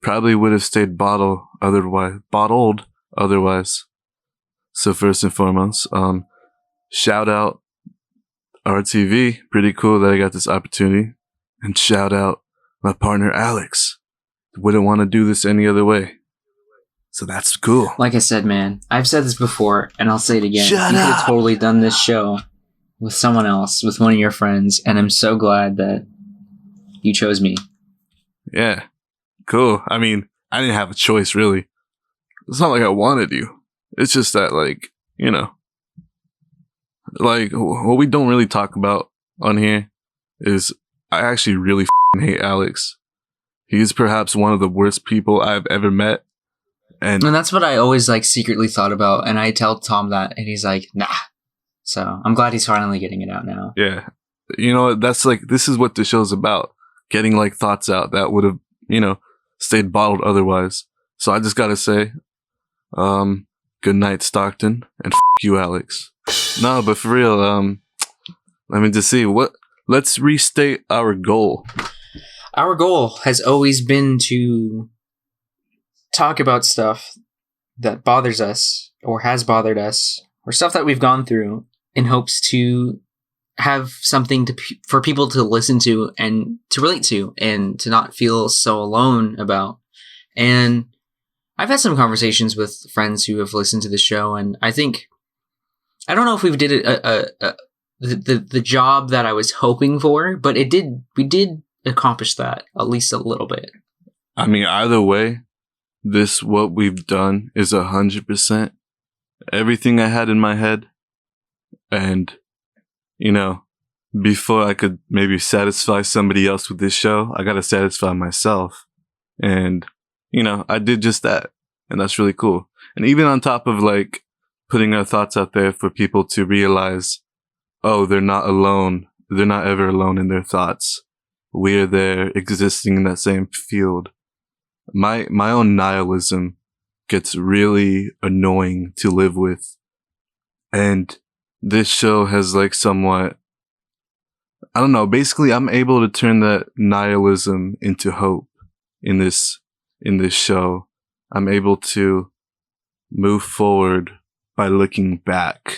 probably would have stayed bottled otherwise. So first and foremost, shout out RTV. Pretty cool that I got this opportunity. And shout out my partner, Alex. Wouldn't want to do this any other way. So that's cool. Like I said, man, I've said this before, and I'll say it again. Shut you up. could have totally done this show with someone else, with one of your friends, and I'm so glad that you chose me. Yeah, cool. I mean, I didn't have a choice, really. It's not like I wanted you. It's just that, like, you know, like, what we don't really talk about on here is I actually really hate Alex. He's perhaps one of the worst people I've ever met. And that's what I always, like, secretly thought about, and I tell Tom that, and he's like, nah. So I'm glad he's finally getting it out now. Yeah. You know, that's like, this is what the show's about. Getting, like, thoughts out that would have, you know, stayed bottled otherwise. So I just gotta say, good night, Stockton, and you, Alex. No, but for real, let me just see, let's restate our goal. Our goal has always been to talk about stuff that bothers us or has bothered us or stuff that we've gone through in hopes to have something for people to listen to and to relate to and to not feel so alone about. And I've had some conversations with friends who have listened to the show, and I think, I don't know if we did the job that I was hoping for, but we did accomplish that at least a little bit. I mean, either way, what we've done is 100% everything I had in my head. And, you know, before I could maybe satisfy somebody else with this show, I gotta satisfy myself. And, you know, I did just that. And that's really cool. And even on top of, like, putting our thoughts out there for people to realize, oh, they're not alone. They're not ever alone in their thoughts. We're there existing in that same field. My own nihilism gets really annoying to live with. And this show has, like, somewhat, I don't know, basically I'm able to turn that nihilism into hope in this show. I'm able to move forward by looking back.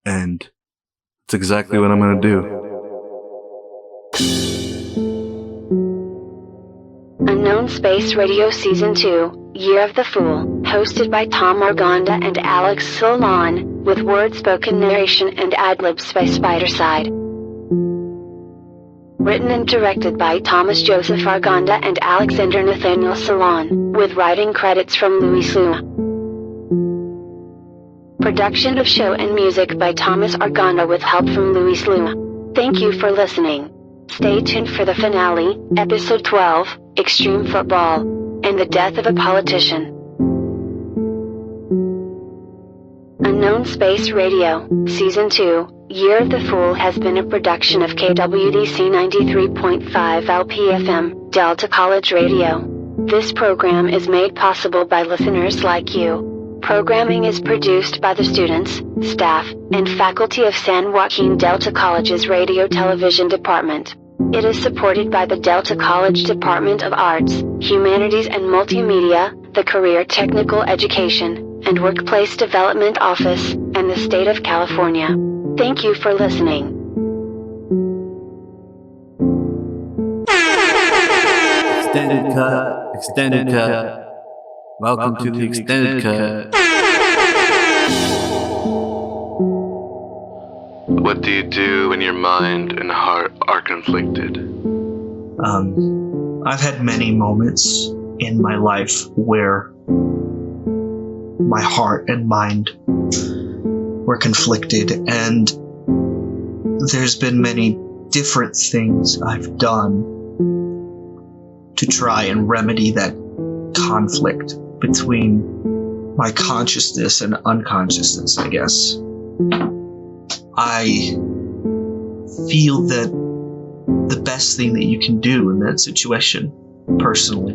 And it's exactly what I'm going to do. Unknown Space Radio Season 2, Year of the Fool, hosted by Tom Arganda and Alex Solon, with word-spoken narration and ad-libs by Spiderside. Written and directed by Thomas Joseph Arganda and Alexander Nathaniel Solon, with writing credits from Louis Lua. Production of show and music by Thomas Arganda with help from Louis Lua. Thank you for listening. Stay tuned for the finale, Episode 12, Extreme Football, and the Death of a Politician. Unknown Space Radio, Season 2, Year of the Fool has been a production of KWDC 93.5 LPFM, Delta College Radio. This program is made possible by listeners like you. Programming is produced by the students, staff, and faculty of San Joaquin Delta College's Radio Television Department. It is supported by the Delta College Department of Arts, Humanities and Multimedia, the Career Technical Education and Workplace Development Office, and the State of California. Thank you for listening. Extended cut. Extended cut. Welcome to the extended cut. What do you do when your mind and heart are conflicted? I've had many moments in my life where my heart and mind were conflicted, and there's been many different things I've done to try and remedy that conflict between my consciousness and unconsciousness, I guess. I feel that the best thing that you can do in that situation, personally,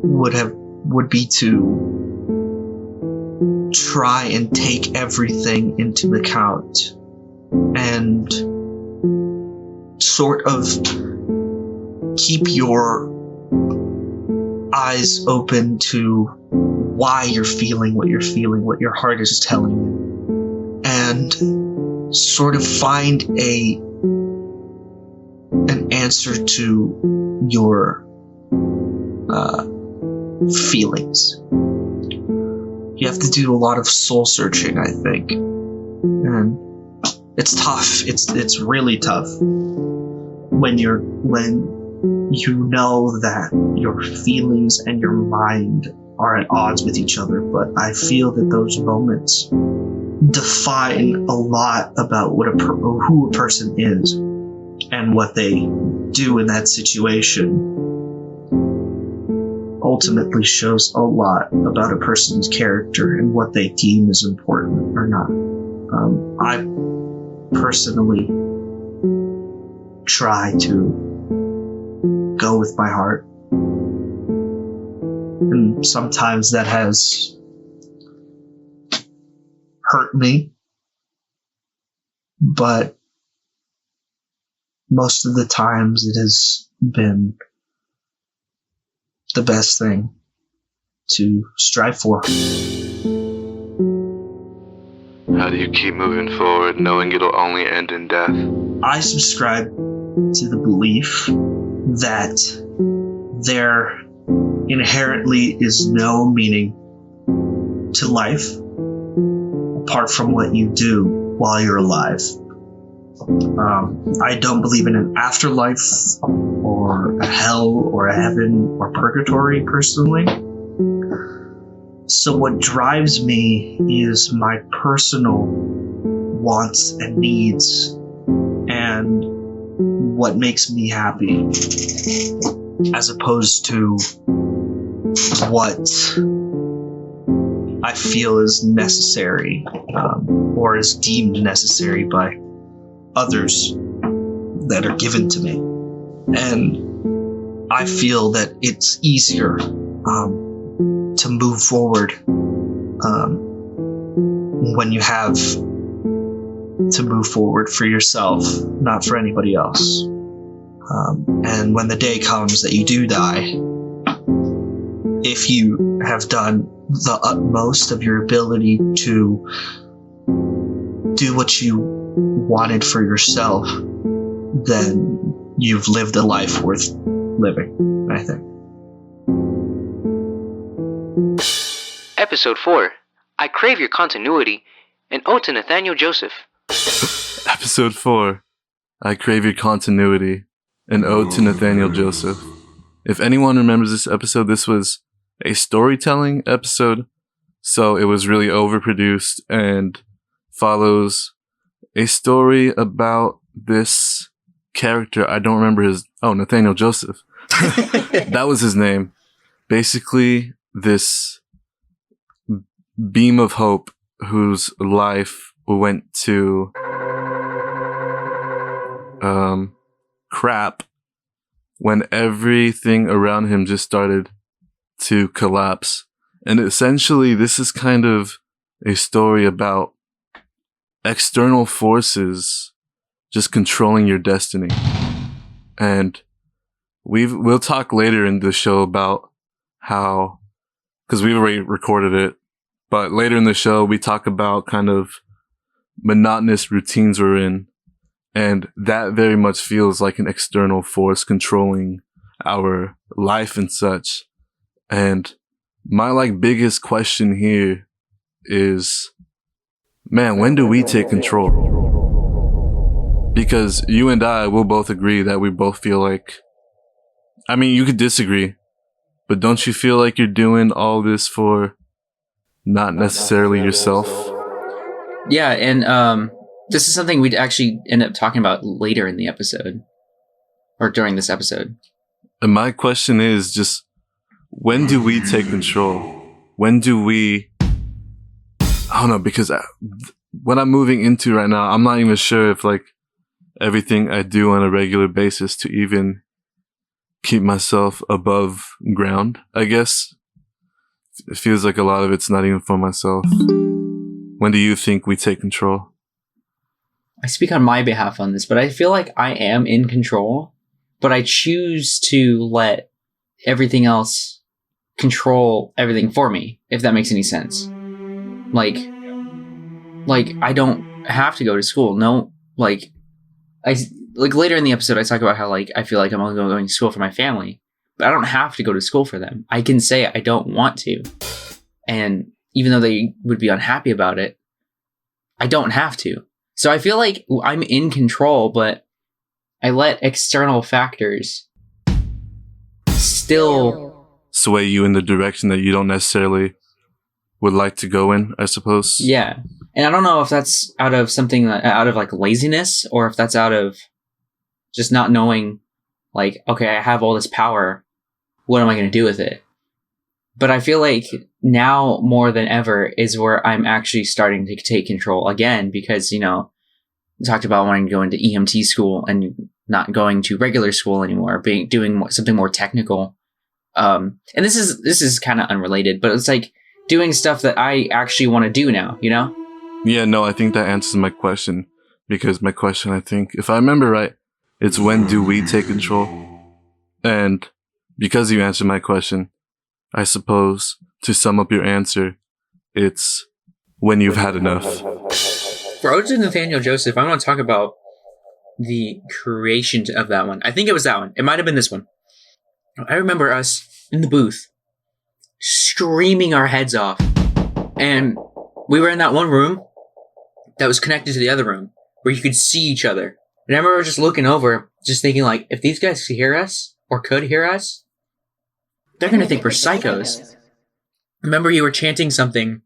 would be to try and take everything into account and sort of keep your eyes open to why you're feeling, what your heart is telling you, and sort of find an answer to your feelings. You have to do a lot of soul searching, I think, and it's tough. It's really tough when you know that your feelings and your mind are at odds with each other. But I feel that those moments define a lot about who a person is, and what they do in that situation ultimately shows a lot about a person's character and what they deem as important or not. I personally try to go with my heart, and sometimes that has hurt me, but most of the times it has been the best thing to strive for. How do you keep moving forward knowing it'll only end in death? I subscribe to the belief that there inherently is no meaning to life apart from what you do while you're alive. I don't believe in an afterlife or a hell or a heaven or purgatory personally. So what drives me is my personal wants and needs and what makes me happy, as opposed to what I feel is necessary or is deemed necessary by others that are given to me. And I feel that it's easier to move forward when you have to move forward for yourself, not for anybody else. And when the day comes that you do die, if you have done the utmost of your ability to do what you wanted for yourself, then you've lived a life worth living, I think. Episode 4. I Crave Your Continuity, an ode to Nathaniel Joseph. Episode 4. I Crave Your Continuity, an ode to Nathaniel Joseph. If anyone remembers this episode, this was a storytelling episode, so it was really overproduced and follows a story about this character. I don't remember Nathaniel Joseph. That was his name. Basically, this beam of hope whose life went to crap when everything around him just started to collapse. And essentially, this is kind of a story about external forces just controlling your destiny. And we'll talk later in the show about how, because we've already recorded it, but later in the show, we talk about kind of monotonous routines we're in. And that very much feels like an external force controlling our life and such. And my biggest question here is, man, when do we take control? Because you and I will both agree that we both feel like, I mean, you could disagree, but don't you feel like you're doing all this for not necessarily yourself? Yeah, and this is something we'd actually end up talking about later in the episode, or during this episode. And my question is just, when do we take control? When do we... I don't know, because what I'm moving into right now, I'm not even sure if everything I do on a regular basis to even keep myself above ground, I guess. It feels like a lot of it's not even for myself. When do you think we take control? I speak on my behalf on this, but I feel like I am in control, but I choose to let everything else control everything for me, if that makes any sense. Like I don't have to go to school. No, later in the episode, I talk about how I feel like I'm only going to school for my family, but I don't have to go to school for them. I can say I don't want to, and even though they would be unhappy about it, I don't have to. So I feel like I'm in control, but I let external factors still sway you in the direction that you don't necessarily would like to go in, I suppose. Yeah. And I don't know if that's out of something out of laziness, or if that's out of just not knowing okay, I have all this power. What am I going to do with it? But I feel like now more than ever is where I'm actually starting to take control again, because, we talked about wanting to go into EMT school and not going to regular school anymore, doing something more technical. And this is kind of unrelated, but it's doing stuff that I actually want to do now, Yeah, no, I think that answers my question, because my question, I think, if I remember right, it's when do we take control? And because you answered my question, I suppose to sum up your answer, it's when you've had enough. For Ode to Nathaniel Joseph, I want to talk about the creation of that one. I think it was that one. It might have been this one. I remember us in the booth screaming our heads off. And we were in that one room that was connected to the other room where you could see each other. And I remember just looking over, just thinking if these guys could hear us or could hear us, they're going to think we're psychos. Remember you were chanting something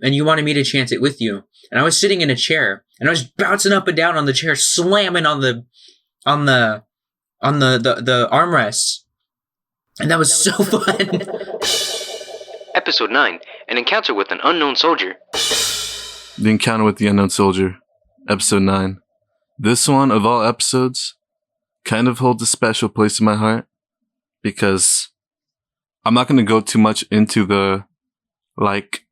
and you wanted me to chant it with you. And I was sitting in a chair and I was bouncing up and down on the chair, slamming on the armrests. And that was so fun. Episode 9, An Encounter with an Unknown Soldier. The Encounter with the Unknown Soldier, Episode 9. This one, of all episodes, kind of holds a special place in my heart, because I'm not going to go too much into the,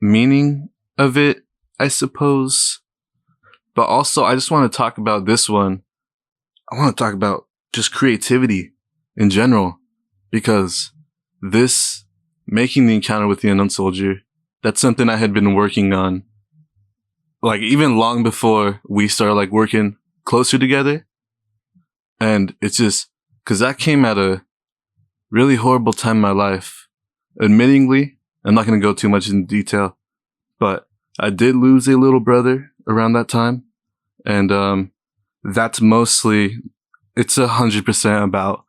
meaning of it, I suppose. But also, I just want to talk about this one. I want to talk about just creativity in general. Because this, making the Encounter with the Unknown Soldier, that's something I had been working on. Even long before we started, working closer together. And it's just, because that came at a really horrible time in my life. Admittingly, I'm not going to go too much in detail, but I did lose a little brother around that time. And that's mostly, it's 100% about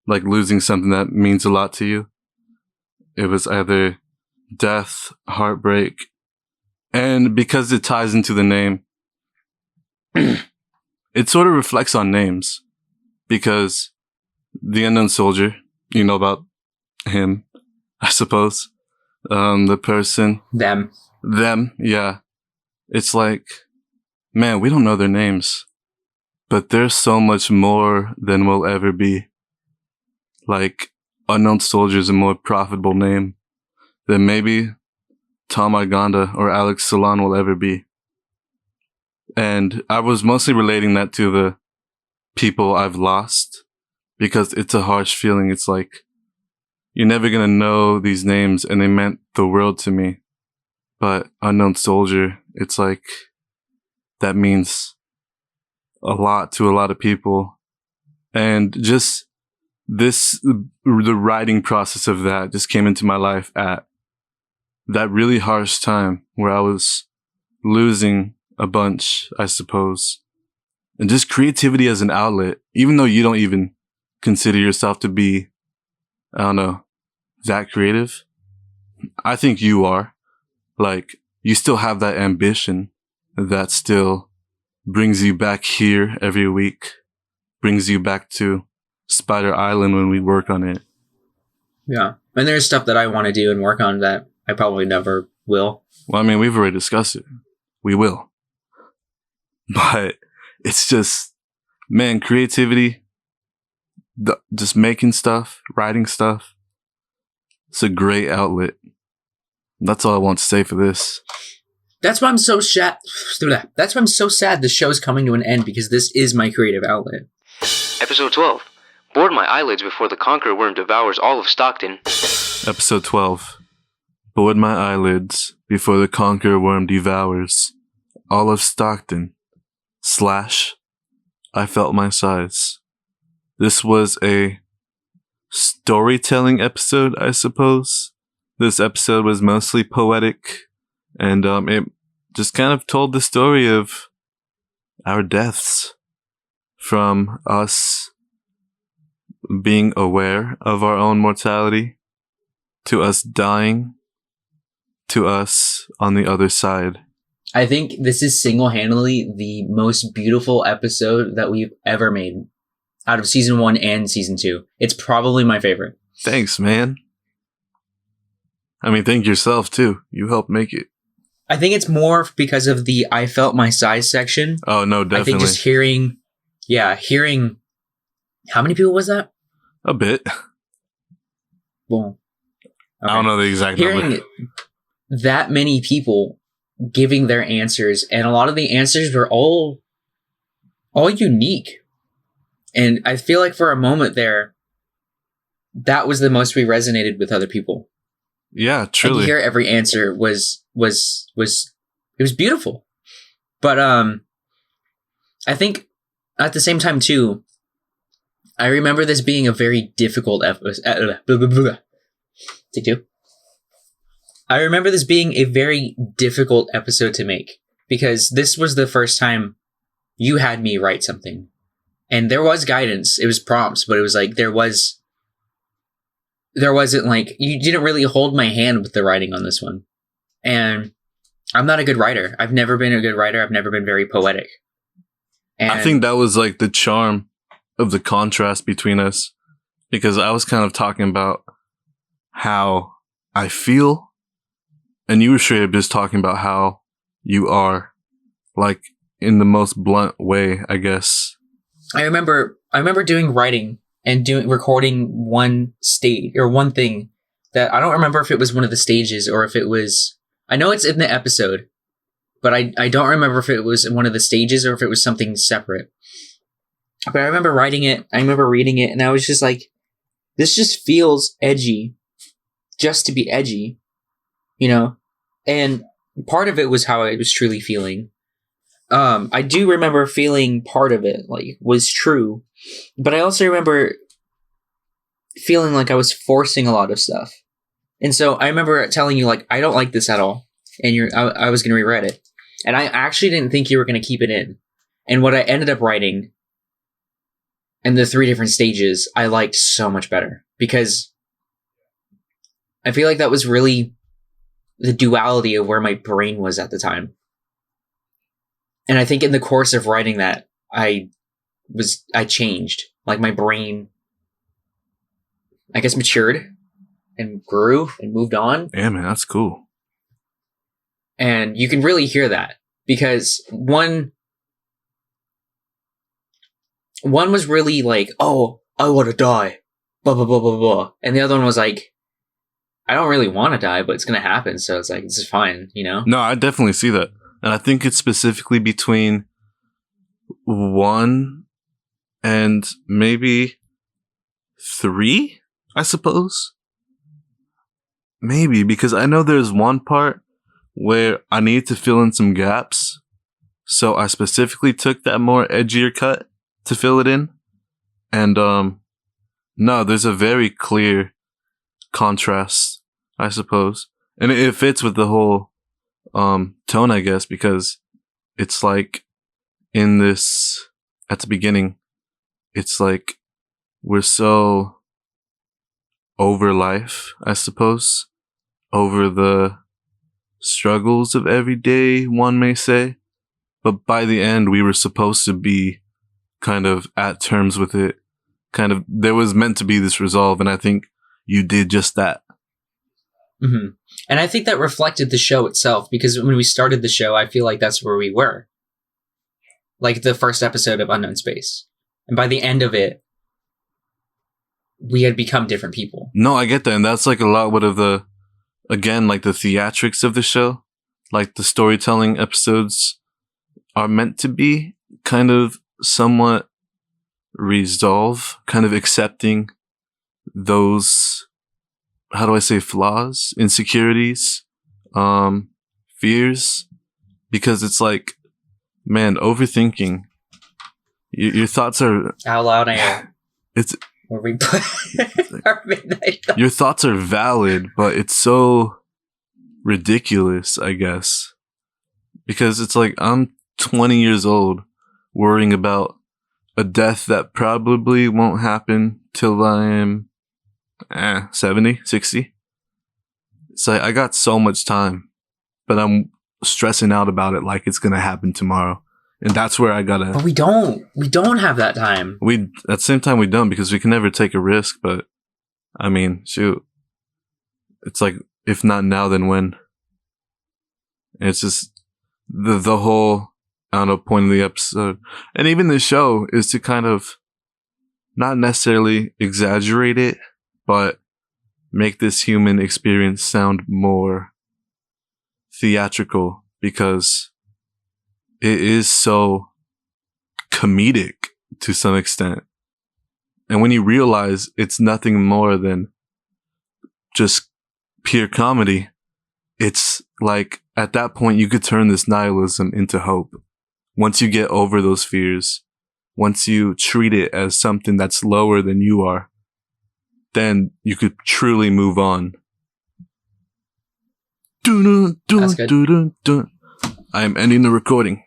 losing something that means a lot to you. It was either death, heartbreak, and because it ties into the name, it sort of reflects on names. Because the Unknown Soldier, you know about him, I suppose. The person. Them, yeah. It's man, we don't know their names. But there's so much more than we'll ever be. Unknown Soldier is a more profitable name than maybe Tom Arganda or Alex Salon will ever be. And I was mostly relating that to the people I've lost, because it's a harsh feeling. It's like, you're never going to know these names, and they meant the world to me. But Unknown Soldier, it's like, that means a lot to a lot of people. And just the writing process of that just came into my life at that really harsh time where I was losing a bunch, I suppose. And just creativity as an outlet, even though you don't even consider yourself to be, I don't know, that creative. I think you are. Like, you still have that ambition that still brings you back here every week, brings you back to Spider Island when we work on it. Yeah. And there's stuff that I want to do and work on that I probably never will. Well, I mean, we've already discussed it. We will. But it's just, man, creativity, just making stuff, writing stuff. It's a great outlet. That's all I want to say for this. That's why I'm so sad. That's why I'm so sad the show's coming to an end, because this is my creative outlet. Episode 12. Board my eyelids before the conqueror worm devours all of Stockton. Episode 12. Board my eyelids before the conqueror worm devours all of Stockton. / I felt my size. This was a storytelling episode, I suppose. This episode was mostly poetic, and it just kind of told the story of our deaths, from us being aware of our own mortality, to us dying, to us on the other side. I think this is single-handedly the most beautiful episode that we've ever made out of season 1 and season 2. It's probably my favorite. Thanks, man. I mean, thank yourself, too. You helped make it. I think it's more because of the I felt my size section. Oh, no, definitely. I think just hearing, how many people was that? A bit. Well, okay. I don't know the exact number. Hearing that many people giving their answers, and a lot of the answers were all unique. And I feel like for a moment there, that was the most we resonated with other people. Yeah, truly. And to hear every answer was it was beautiful. But I think at the same time too, I remember this being a very difficult episode. Take two. I remember this being a very difficult episode to make, because this was the first time you had me write something. And there was guidance. It was prompts, but it was like there wasn't like, you didn't really hold my hand with the writing on this one. And I'm not a good writer. I've never been a good writer. I've never been very poetic. And I think that was like the charm of the contrast between us, because I was kind of talking about how I feel, and you were straight up just talking about how you are, like in the most blunt way, I guess. I remember doing writing and recording one stage or one thing that I don't remember if it was one of the stages or if it was, I know it's in the episode, but I don't remember if it was in one of the stages or if it was something separate. But I remember writing it, I remember reading it, and I was just like, this just feels edgy, just to be edgy, you know? And part of it was how I was truly feeling. I do remember feeling part of it, like, was true. But I also remember feeling like I was forcing a lot of stuff. And so I remember telling you, like, I don't like this at all. And I was going to rewrite it. And I actually didn't think you were going to keep it in. And what I ended up writing, and the 3 different stages, I liked so much better. Because I feel like that was really the duality of where my brain was at the time. And I think in the course of writing that, I changed. Like, my brain, I guess, matured and grew and moved on. Yeah, man, that's cool. And you can really hear that, because one was really like, oh, I want to die, blah, blah, blah, blah, blah. And the other one was like, I don't really want to die, but it's going to happen. So it's like, this is fine, you know? No, I definitely see that. And I think it's specifically between 1 and maybe 3, I suppose. Maybe, because I know there's one part where I need to fill in some gaps. So I specifically took that more edgier cut to fill it in. And, no, there's a very clear contrast, I suppose. And it fits with the whole, tone, I guess, because it's like in this, at the beginning, it's like we're so over life, I suppose. Over the struggles of every day, one may say. But by the end, we were supposed to be kind of at terms with it. Kind of, there was meant to be this resolve, and I think you did just that. Mm-hmm. And I think that reflected the show itself, because when we started the show, I feel like that's where we were. Like the first episode of Unknown Space. And by the end of it, we had become different people. No, I get that. And that's like a lot of the, again, like the theatrics of the show. Like the storytelling episodes are meant to be kind of somewhat resolve, kind of accepting those, how do I say, flaws, insecurities, fears, because it's like, man, overthinking. Your thoughts are how loud I am. It's where we put our midnight. Your thoughts are valid, but it's so ridiculous, I guess, because it's like I'm 20 years old, worrying about a death that probably won't happen till I'm 70, 60. It's like I got so much time, but I'm stressing out about it like it's gonna happen tomorrow. And that's where I gotta... But we don't have that time. At the same time, we don't, because we can never take a risk. But, I mean, shoot. It's like, if not now, then when? And it's just the whole, I don't know, point of the episode. And even the show is to kind of not necessarily exaggerate it, but make this human experience sound more theatrical, because it is so comedic to some extent. And when you realize it's nothing more than just pure comedy, it's like at that point you could turn this nihilism into hope. Once you get over those fears, once you treat it as something that's lower than you are, then you could truly move on. That's good. I am ending the recording.